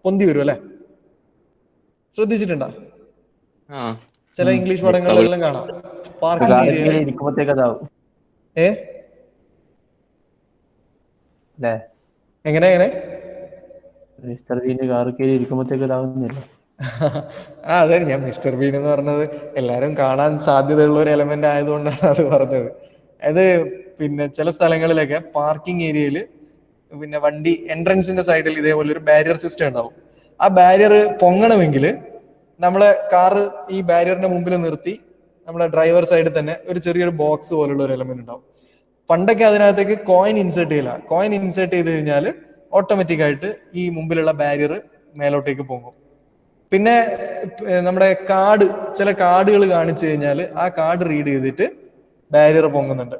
പൊന്തി വരും അല്ലെ. ശ്രദ്ധിച്ചിട്ടുണ്ടോ? ചില ഇംഗ്ലീഷ് പടങ്ങളിലെല്ലാം കാണാം പാർക്കിംഗ് ഏരിയയിൽ എങ്ങനെ അതെ, ഞാൻ മിസ്റ്റർ ബീൻ എന്ന് പറഞ്ഞത് എല്ലാരും കാണാൻ സാധ്യതയുള്ള ഒരു എലമെന്റ് ആയതുകൊണ്ടാണ് അത് പറഞ്ഞത്. അത് പിന്നെ ചില സ്ഥലങ്ങളിലൊക്കെ പാർക്കിംഗ് ഏരിയയിൽ പിന്നെ വണ്ടി എൻട്രൻസിന്റെ സൈഡിൽ ഇതേപോലെ ഒരു ബാരിയർ സിസ്റ്റം ഉണ്ടാവും. ആ ബാരിയർ പൊങ്ങണമെങ്കിൽ നമ്മളെ കാറ് ഈ ബാരിയറിന്റെ മുമ്പിൽ നിർത്തി നമ്മുടെ ഡ്രൈവർ സൈഡിൽ തന്നെ ഒരു ചെറിയൊരു ബോക്സ് പോലുള്ള ഒരു എലമെന്റ് ഉണ്ടാവും. പണ്ടൊക്കെ അതിനകത്തേക്ക് കോയിൻ ഇൻസേർട്ട് ചെയ്യില്ല. കോയിൻ ഇൻസേർട്ട് ചെയ്ത് കഴിഞ്ഞാൽ ഓട്ടോമാറ്റിക് ആയിട്ട് ഈ മുമ്പിലുള്ള ബാരിയർ മേലോട്ടേക്ക് പോകും. പിന്നെ നമ്മുടെ കാർഡ്, ചില കാർഡുകൾ കാണിച്ചു കഴിഞ്ഞാൽ ആ കാർഡ് റീഡ് ചെയ്തിട്ട് ബാരിയർ പൊങ്ങുന്നുണ്ട്.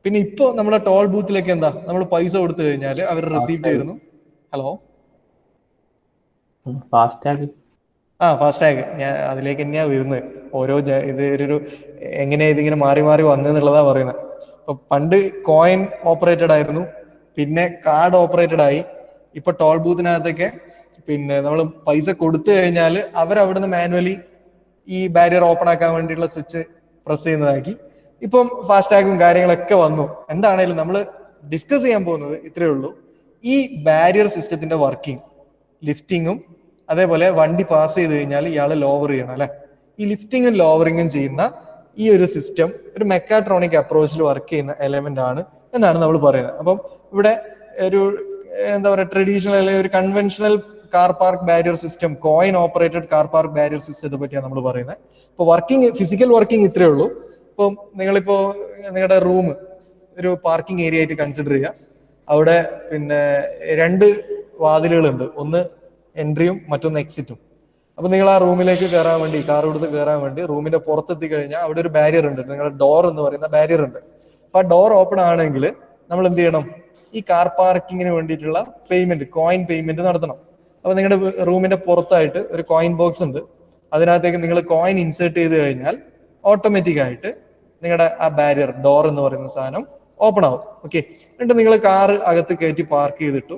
പിന്നെ ഇപ്പോ നമ്മുടെ ടോൾ ബൂത്തിലൊക്കെ എന്താ, നമ്മൾ പൈസ കൊടുത്തു കഴിഞ്ഞാൽ അവർ റിസീപ്റ്റ് ചെയ്യുന്നു. ഹലോ ഫാസ്ടാഗ്, ഞാൻ അതിലേക്ക് തന്നെയാ വരുന്നത്. ഓരോ ഇത് ഒരു എങ്ങനെയാ ഇതിങ്ങനെ മാറി മാറി വന്നെന്നുള്ളതാ പറയുന്നത്. ഇപ്പൊ പണ്ട് കോയിൻ ഓപ്പറേറ്റഡ് ആയിരുന്നു, പിന്നെ കാർഡ് ഓപ്പറേറ്റഡ് ആയി. ഇപ്പൊ ടോൾ ബൂത്തിനകത്തൊക്കെ പിന്നെ നമ്മൾ പൈസ കൊടുത്തു കഴിഞ്ഞാൽ അവരവിടുന്ന് മാനുവലി ഈ ബാരിയർ ഓപ്പൺ ആക്കാൻ വേണ്ടിയിട്ടുള്ള സ്വിച്ച് പ്രസ് ചെയ്യുന്നതാക്കി. ഇപ്പം ഫാസ്ടാഗും കാര്യങ്ങളൊക്കെ വന്നു. എന്താണേലും നമ്മൾ ഡിസ്കസ് ചെയ്യാൻ പോകുന്നത് ഇത്രയേ ഉള്ളൂ. ഈ ബാരിയർ സിസ്റ്റത്തിന്റെ വർക്കിംഗ്, ലിഫ്റ്റിങ്ങും അതേപോലെ വണ്ടി പാസ് ചെയ്ത് കഴിഞ്ഞാൽ ഇയാള് ലോവർ ചെയ്യണം അല്ലെ. ഈ ലിഫ്റ്റിങ്ങും ലോവറിങ്ങും ചെയ്യുന്ന ഈ ഒരു സിസ്റ്റം ഒരു മെക്കാട്രോണിക് അപ്രോച്ചിൽ വർക്ക് ചെയ്യുന്ന എലമെന്റ് ആണ് എന്നാണ് നമ്മൾ പറയുന്നത്. അപ്പം ഇവിടെ ഒരു എന്താ പറയുക, ട്രഡീഷണൽ അല്ലെങ്കിൽ ഒരു conventional car park barrier system, coin operated car park barrier സിസ്റ്റത്തെ പറ്റിയാണ് നമ്മൾ പറയുന്നത്. ഇപ്പൊ വർക്കിംഗ്, ഫിസിക്കൽ വർക്കിംഗ് ഇത്രയേ ഉള്ളൂ. ഇപ്പം നിങ്ങളിപ്പോ നിങ്ങളുടെ റൂം ഒരു പാർക്കിംഗ് ഏരിയ ആയിട്ട് കൺസിഡർ ചെയ്യുക. അവിടെ പിന്നെ 2 വാതിലുകളുണ്ട്, ഒന്ന് എൻട്രിയും മറ്റൊന്ന് എക്സിറ്റും. അപ്പൊ നിങ്ങൾ ആ റൂമിലേക്ക് കയറാൻ വേണ്ടി, കാർ കൊടുത്ത് കയറാൻ വേണ്ടി റൂമിന്റെ പുറത്തെത്തി കഴിഞ്ഞാൽ അവിടെ ഒരു ബാരിയർ ഉണ്ട്, നിങ്ങളുടെ ഡോർ എന്ന് പറയുന്ന ബാരിയർ ഉണ്ട്. അപ്പൊ ആ ഡോർ ഓപ്പൺ ആണെങ്കിൽ നമ്മൾ എന്ത് ചെയ്യണം, ഈ കാർ പാർക്കിങ്ങിന് വേണ്ടിയിട്ടുള്ള പേയ്മെന്റ്, കോയിൻ പേയ്മെന്റ് നടത്തണം. അപ്പൊ നിങ്ങളുടെ റൂമിന്റെ പുറത്തായിട്ട് ഒരു കോയിൻ ബോക്സ് ഉണ്ട്. അതിനകത്തേക്ക് നിങ്ങൾ കോയിൻ ഇൻസേർട്ട് ചെയ്ത് കഴിഞ്ഞാൽ ഓട്ടോമാറ്റിക് ആയിട്ട് നിങ്ങളുടെ ആ ബാരിയർ, ഡോർ എന്ന് പറയുന്ന സാധനം ഓപ്പൺ ആവും. ഓക്കെ, എന്നിട്ട് നിങ്ങൾ കാർ അകത്ത് കയറ്റി പാർക്ക് ചെയ്തിട്ടു.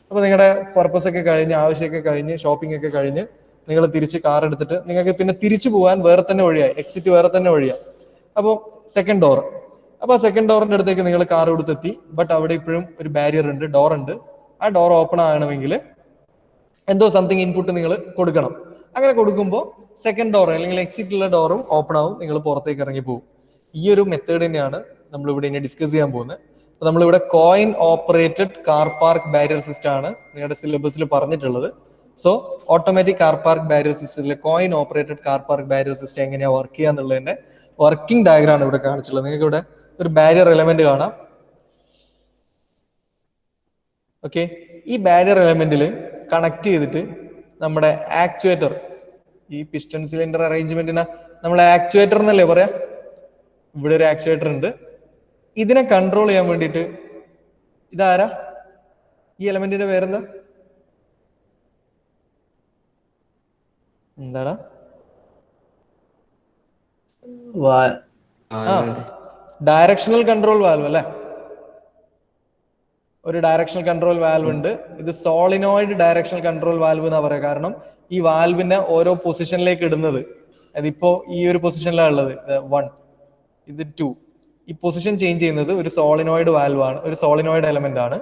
അപ്പൊ നിങ്ങളുടെ പർപ്പസ് ഒക്കെ കഴിഞ്ഞ്, ആവശ്യമൊക്കെ കഴിഞ്ഞ്, ഷോപ്പിംഗ് ഒക്കെ കഴിഞ്ഞ് നിങ്ങൾ തിരിച്ച് കാർ എടുത്തിട്ട് നിങ്ങൾക്ക് പിന്നെ തിരിച്ചു പോകാൻ വേറെ തന്നെ വഴിയായി, എക്സിറ്റ് വേറെ തന്നെ വഴിയായി. അപ്പോൾ സെക്കൻഡ് ഡോർ, അപ്പൊ ആ സെക്കൻഡ് ഡോറിന്റെ അടുത്തേക്ക് നിങ്ങൾ കാർ കൊടുത്തെത്തി. ബട്ട് അവിടെ ഇപ്പോഴും ഒരു ബാരിയർ ഉണ്ട്, ഡോർ ഉണ്ട്. ആ ഡോർ ഓപ്പൺ ആകണമെങ്കിൽ എന്തോ സംതിങ് ഇൻപുട്ട് നിങ്ങൾ കൊടുക്കണം. അങ്ങനെ കൊടുക്കുമ്പോൾ സെക്കൻഡ് ഡോർ അല്ലെങ്കിൽ എക്സിറ്റുള്ള ഡോറും ഓപ്പൺ ആവും, നിങ്ങൾ പുറത്തേക്ക് ഇറങ്ങി പോകും. ഈ ഒരു മെത്തേഡ് തന്നെയാണ് നമ്മൾ ഇവിടെ ഇനി ഡിസ്കസ് ചെയ്യാൻ പോകുന്നത്. അപ്പൊ നമ്മളിവിടെ coin operated car park barrier system ആണ് നിങ്ങളുടെ സിലബസിൽ പറഞ്ഞിട്ടുള്ളത്. So automatic car park barrier സിസ്റ്റത്തിലെ coin operated car park barrier system എങ്ങനെയാണ് വർക്ക് ചെയ്യുക എന്നുള്ളതിന്റെ വർക്കിംഗ് ഡയഗ്രാം ആണ് ഇവിടെ കാണിച്ചിട്ടുള്ളത്. നിങ്ങൾക്ക് ഇവിടെ ഒരു ബാരിയർ എലമെന്റ് കാണാം. ഓക്കെ, ഈ ബാരിയർ എലമെന്റിൽ കണക്ട് ചെയ്തിട്ട് നമ്മുടെ ആക്ച്വേറ്റർ, ഈ പിസ്റ്റൺ സിലിണ്ടർ അറേഞ്ച്മെന്റിനെ നമ്മൾ ആക്ച്വേറ്റർ എന്നല്ലേ പറയാ, ഇവിടെ ഒരു ആക്ച്വേറ്റർ ഉണ്ട്. ഇതിനെ കൺട്രോൾ ചെയ്യാൻ വേണ്ടിയിട്ട് ഇതാരാ, ഈ എലമെന്റിന്റെ പേരെന്താ, എന്താടാ, ഡയറക്ഷണൽ കൺട്രോൾ വാൽവ് അല്ലെ. ഒരു ഡയറക്ഷണൽ കൺട്രോൾ വാൽവ് ഉണ്ട്. ഇത് സോളിനോയിഡ് ഡയറക്ഷണൽ കൺട്രോൾ വാൽവ് എന്നാ പറയാ. കാരണം ഈ വാൽവിനെ ഓരോ പൊസിഷനിലേക്ക് ഇടുന്നത്, അതിപ്പോ ഈ ഒരു പൊസിഷനിലാണ് ഉള്ളത് 1, ഇത് 2, ഈ പൊസിഷൻ ചേഞ്ച് ചെയ്യുന്നത് ഒരു സോളിനോയിഡ് വാൽവ് ആണ്, ഒരു സോളിനോയിഡ് എലമെന്റ് ആണ്.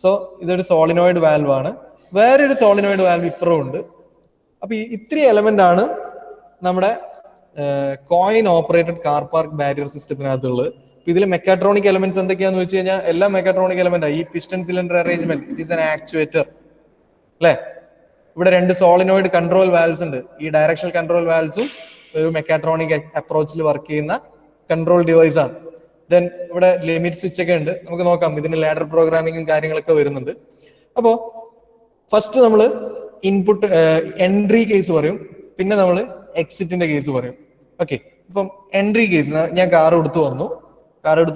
സോ ഇതൊരു സോളിനോയിഡ് വാൽവ് ആണ്. വേറൊരു സോളിനോയിഡ് വാൽവ് ഇപ്പുറം ഉണ്ട്. അപ്പൊ ഇത്രയും എലമെന്റ് ആണ് നമ്മുടെ coin operated car park barrier സിസ്റ്റത്തിനകത്തുള്ളത്. ഇതിൽ മെക്കാട്രോണിക് എലമെന്റ്സ് എന്തൊക്കെയാന്ന് വെച്ച് കഴിഞ്ഞാൽ എല്ലാം മെക്കാട്രോണിക് എലമെന്റ് ആണ്. ഈ piston cylinder arrangement it is an actuator അല്ലെ. ഇവിടെ 2 സോളിനോയിഡ് കൺട്രോൾ വാൽവ്സ് ഉണ്ട്. ഈ ഡയറക്ഷണൽ കൺട്രോൾ വാൽവ്സും ഒരു മെക്കാട്രോണിക് അപ്രോച്ചിൽ വർക്ക് ചെയ്യുന്ന കൺട്രോൾ ഡിവൈസ് ആണ്. ദെൻ ഇവിടെ ലിമിറ്റ് സ്വിച്ച് ഒക്കെ ഉണ്ട്. നമുക്ക് നോക്കാം, ഇതിന് ലാഡർ പ്രോഗ്രാമിങ്ങും കാര്യങ്ങളൊക്കെ വരുന്നുണ്ട്. അപ്പോ ഫസ്റ്റ് നമ്മൾ ഇൻപുട്ട് എൻട്രി കേസ് പറയും, പിന്നെ നമ്മൾ എക്സിറ്റിന്റെ കേസ് പറയും. ഓക്കെ, ഇപ്പം എൻട്രി കേസ്, ഞാൻ കാർ എടുത്തു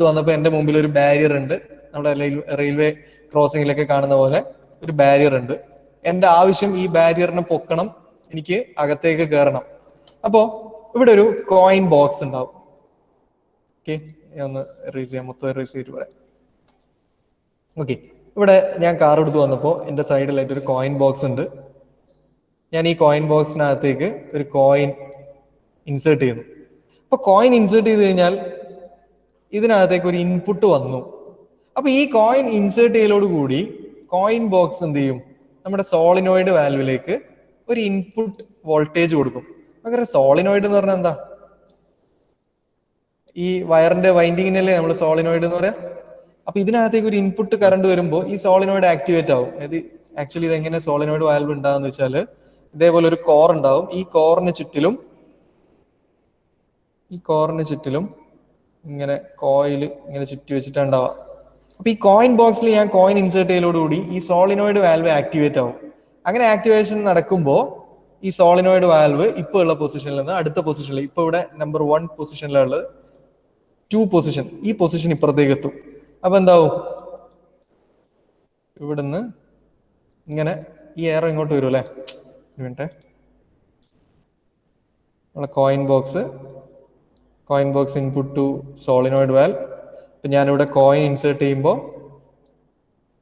വന്നപ്പോൾ എന്റെ മുമ്പിൽ ഒരു ബാരിയർ ഉണ്ട്. നമ്മുടെ റെയിൽവേ ക്രോസിംഗിലൊക്കെ കാണുന്ന പോലെ ഒരു ബാരിയർ ഉണ്ട്. എന്റെ ആവശ്യം ഈ ബാരിയറിനെ പൊക്കണം, എനിക്ക് അകത്തേക്ക് കയറണം. അപ്പോ ഇവിടെ ഒരു കോയിൻ ബോക്സ് ഉണ്ടാവും. ഓക്കെ, ഞാൻ ഒന്ന് എറേസ് ചെയ്യാം, മൊത്തം എറേസ് ചെയ്തിട്ട് പറയാം. ഓക്കെ, ഇവിടെ ഞാൻ കാർ എടുത്തു വന്നപ്പോൾ എന്റെ സൈഡിലായിട്ട് ഒരു കോയിൻ ബോക്സ് ഉണ്ട്. ഞാൻ ഈ കോയിൻ ബോക്സിനകത്തേക്ക് ഒരു കോയിൻ ഇൻസേർട്ട് ചെയ്യുന്നു. അപ്പൊ കോയിൻ ഇൻസേർട്ട് ചെയ്ത് കഴിഞ്ഞാൽ ഇതിനകത്തേക്ക് ഒരു ഇൻപുട്ട് വന്നു. അപ്പൊ ഈ കോയിൻ ഇൻസേർട്ട് ചെയ്യലോടുകൂടി കോയിൻ ബോക്സ് എന്ത് ചെയ്യും, നമ്മുടെ സോളിനോയിഡ് വാൽവിലേക്ക് ഒരു ഇൻപുട്ട് വോൾട്ടേജ് കൊടുക്കും. അങ്ങനെ സോളിനോയിഡ് എന്ന് പറഞ്ഞാൽ എന്താ, ഈ വയറിന്റെ വൈൻഡിങ്ങിനല്ലേ നമ്മൾ സോളിനോയിഡ് എന്ന് പറയാം. അപ്പൊ ഇതിനകത്തേക്ക് ഒരു ഇൻപുട്ട് കറണ്ട് വരുമ്പോൾ ഈ സോളിനോയിഡ് ആക്ടിവേറ്റ് ആവും. അതായത് ആക്ച്വലി ഇതെങ്ങനെ സോളിനോയിഡ് വാൽവ് ഉണ്ടാകുന്ന വെച്ചാല്, ഇതേപോലെ ഒരു കോർ ഉണ്ടാവും. ഈ കോറിന് ചുറ്റിലും ഇങ്ങനെ കോയിൽ ഇങ്ങനെ ചുറ്റി വെച്ചിട്ടുണ്ടാവാം. അപ്പൊ ഈ കോയിൻ ബോക്സിൽ ഞാൻ കോയിൻ ഇൻസേർട്ട് ചെയ്യലോടുകൂടി ഈ സോളിനോയിഡ് വാൽവ് ആക്ടിവേറ്റ് ആവും. അങ്ങനെ ആക്ടിവേഷൻ നടക്കുമ്പോൾ ഈ സോളിനോയിഡ് വാൽവ് ഇപ്പൊ ഉള്ള പൊസിഷനിൽ നിന്ന് അടുത്ത പൊസിഷനിൽ, ഇപ്പൊ ഇവിടെ നമ്പർ 1 പൊസിഷനിലുള്ളത് 2 പൊസിഷൻ, ഈ പൊസിഷൻ ഇപ്പുറത്തേക്ക് എത്തും. അപ്പൊ എന്താവും, ഇവിടുന്ന് ഇങ്ങനെ ഈ എയർ ഇങ്ങോട്ട് വരും അല്ലെ. നമ്മളെ coin box input to solenoid valve. ഇപ്പൊ ഞാനിവിടെ കോയിൻ ഇൻസേർട്ട് ചെയ്യുമ്പോൾ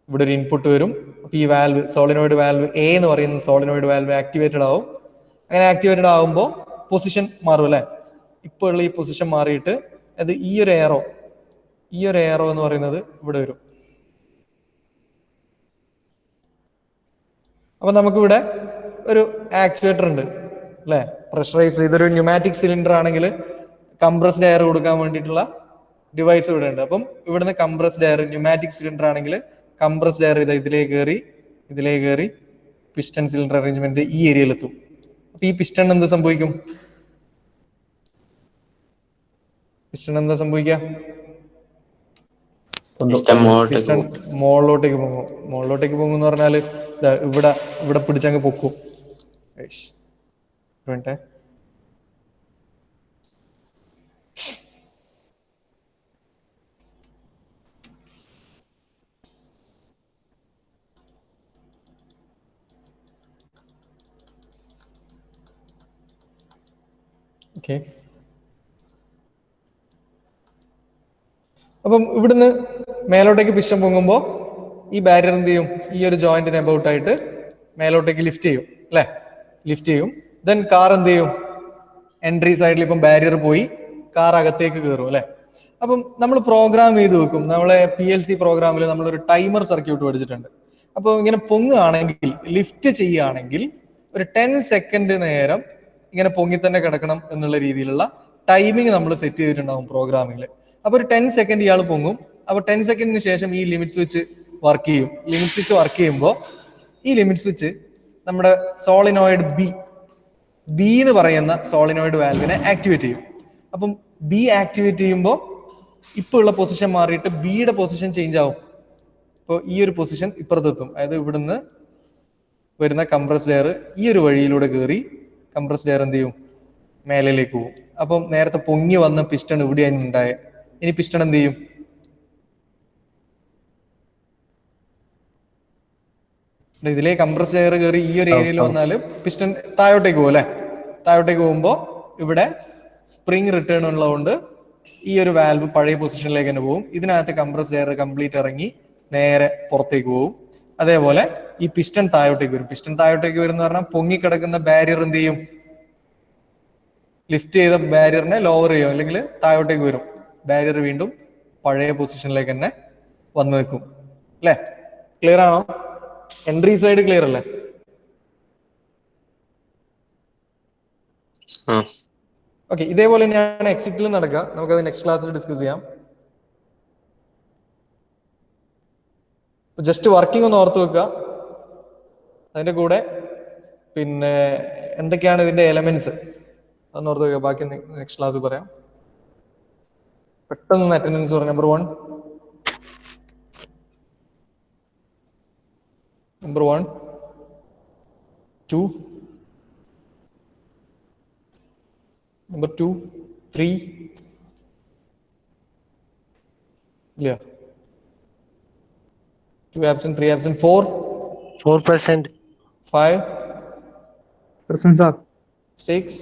ഇവിടെ ഒരു ഇൻപുട്ട് വരും. അപ്പൊ ഈ വാൽവ്, സോളിനോയിഡ് വാൽവ് എ എന്ന് പറയുന്ന സോളിനോയിഡ് വാൽവ് ആക്ടിവേറ്റഡ് ആവും. അങ്ങനെ ആക്ടിവേറ്റഡ് ആവുമ്പോൾ പൊസിഷൻ മാറും അല്ലെ. ഇപ്പോൾ ഉള്ള ഈ പൊസിഷൻ മാറിയിട്ട് അത് ഈ ഒരു എയറോ എന്ന് പറയുന്നത് ഇവിടെ വരും. അപ്പൊ നമുക്കിവിടെ ഒരു ആക്ച്വേറ്റർ ഉണ്ട് അല്ലെ, പ്രഷറൈസ്. ഇതൊരു ന്യൂമാറ്റിക് സിലിണ്ടർ ആണെങ്കിൽ കംപ്രസ്ഡ് എയർ കൊടുക്കാൻ വേണ്ടിയിട്ടുള്ള ഡിവൈസ് ഇവിടെ ഉണ്ട്. അപ്പം ഇവിടുന്ന് കംപ്രസ്ഡ് എയർ, ന്യൂമാറ്റിക് സിലിണ്ടർ ആണെങ്കിൽ കംപ്രസ്ഡ് എയർ ഇതിലേക്ക് കയറി പിസ്റ്റൺ സിലിണ്ടർ അറേഞ്ച്മെന്റ് ഈ ഏരിയയിലെത്തും. അപ്പൊ ഈ പിസ്റ്റൺ എന്ത് സംഭവിക്കും, മുകളിലോട്ടേക്ക് പോകും എന്ന് പറഞ്ഞാല് ഇവിടെ പിടിച്ചങ്ങ് പൊക്കും. ഓക്കെ, അപ്പം ഇവിടുന്ന് മേലോട്ടേക്ക് പിസ്റ്റൺ പൊങ്ങുമ്പോൾ ഈ ബാരിയർ എന്ത് ചെയ്യും, ഈ ഒരു ജോയിന്റിന് അബൌട്ട് ആയിട്ട് മേലോട്ടേക്ക് ലിഫ്റ്റ് ചെയ്യും. ദെൻ കാർ എന്ത് ചെയ്യും, എൻട്രി സൈഡിൽ ഇപ്പം ബാരിയർ പോയി കാർ അകത്തേക്ക് കയറും അല്ലെ. അപ്പം നമ്മൾ പ്രോഗ്രാം ചെയ്ത് വെക്കും. നമ്മളെ PLC പ്രോഗ്രാമിൽ നമ്മളൊരു ടൈമർ സർക്യൂട്ട് പഠിച്ചിട്ടുണ്ട്. അപ്പൊ ഇങ്ങനെ പൊങ്ങുകയാണെങ്കിൽ, ലിഫ്റ്റ് ചെയ്യുകയാണെങ്കിൽ ഒരു 10 സെക്കൻഡ് നേരം ഇങ്ങനെ പൊങ്ങി തന്നെ കിടക്കണം എന്നുള്ള രീതിയിലുള്ള ടൈമിങ് നമ്മൾ സെറ്റ് ചെയ്തിട്ടുണ്ടാവും പ്രോഗ്രാമിൽ. അപ്പൊ ഒരു 10 സെക്കൻഡ് ഇയാൾ പൊങ്ങും. അപ്പൊ 10 സെക്കൻഡിന് ശേഷം ഈ ലിമിറ്റ് സ്വിച്ച് വർക്ക് ചെയ്യും. ലിമിറ്റ് സ്വിച്ച് വർക്ക് ചെയ്യുമ്പോൾ ഈ ലിമിറ്റ് സ്വിച്ച് നമ്മുടെ സോളിനോയിഡ് ബി എന്ന് പറയുന്ന സോളിനോയിഡ് വാൽവിനെ ആക്ടിവേറ്റ് ചെയ്യും. അപ്പം ബി ആക്ടിവേറ്റ് ചെയ്യുമ്പോൾ ഇപ്പോൾ ഉള്ള പൊസിഷൻ മാറിയിട്ട് ബിയുടെ പൊസിഷൻ ചേഞ്ച് ആവും. ഇപ്പോൾ ഈ ഒരു പൊസിഷൻ ഇപ്പുറത്തെത്തും. അതായത് ഇവിടുന്ന് വരുന്ന കംപ്രസ്ഡ് എയർ ഈ ഒരു വഴിയിലൂടെ കയറി കംപ്രസ്ഡ് എയർ എന്ത് ചെയ്യും, മേലേക്ക് പോകും. അപ്പം നേരത്തെ പൊങ്ങി വന്ന പിസ്റ്റൺ ഇവിടെയാണ് ഉണ്ടായത്. ഇനി പിസ്റ്റൺ എന്ത് ചെയ്യും, ഇതിലെ കംപ്രസ്ഡ് എയർ കയറി ഈ ഒരു ഏരിയയിൽ വന്നാൽ പിസ്റ്റൺ താഴോട്ടേക്ക് പോകും അല്ലെ. താഴോട്ടേക്ക് പോകുമ്പോൾ ഇവിടെ സ്പ്രിംഗ് റിട്ടേൺ ഉള്ളതുകൊണ്ട് ഈ ഒരു വാൽവ് പഴയ പൊസിഷനിലേക്ക് തന്നെ പോകും. ഇതിനകത്ത് കംപ്രസ്ഡ് എയർ കംപ്ലീറ്റ് ഇറങ്ങി നേരെ പുറത്തേക്ക് പോകും. അതേപോലെ ഈ പിസ്റ്റൺ താഴോട്ടേക്ക് വരും. പിസ്റ്റൺ താഴോട്ടേക്ക് വരും എന്ന് പറഞ്ഞാൽ പൊങ്ങിക്കിടക്കുന്ന ബാരിയർ എന്ത് ചെയ്യും, ലിഫ്റ്റ് ചെയ്ത ബാരിയറിനെ ലോവർ ചെയ്യും, അല്ലെങ്കിൽ താഴോട്ടേക്ക് വരും. ബാരിയർ വീണ്ടും പഴയ പൊസിഷനിലേക്ക് തന്നെ വന്നു നിൽക്കും അല്ലെ. ക്ലിയർ ആണോ? എൻട്രി സൈഡ് ക്ലിയർ അല്ലേ? ഓക്കെ, ഇതേപോലെ തന്നെയാണ് എക്സിറ്റിൽ നടക്കുക. നമുക്കത് നെക്സ്റ്റ് ക്ലാസ്സിൽ ഡിസ്കസ് ചെയ്യാം. ജസ്റ്റ് വർക്കിംഗ് ഒന്ന് ഓർത്ത് വെക്കുക. അതിന്റെ കൂടെ പിന്നെ എന്തൊക്കെയാണ് ഇതിന്റെ എലമെന്റ്സ് അതൊന്ന് ഓർത്ത് വെക്കുക. ബാക്കി നെക്സ്റ്റ് ക്ലാസ്സിൽ പറയാം. പെട്ടെന്ന് അറ്റൻഡൻസ് പറയാം. Number 1, number 1, 2, number 2, 3, yeah, 2 absent, 3 absent, 4 4%. 5 Present, sir. 6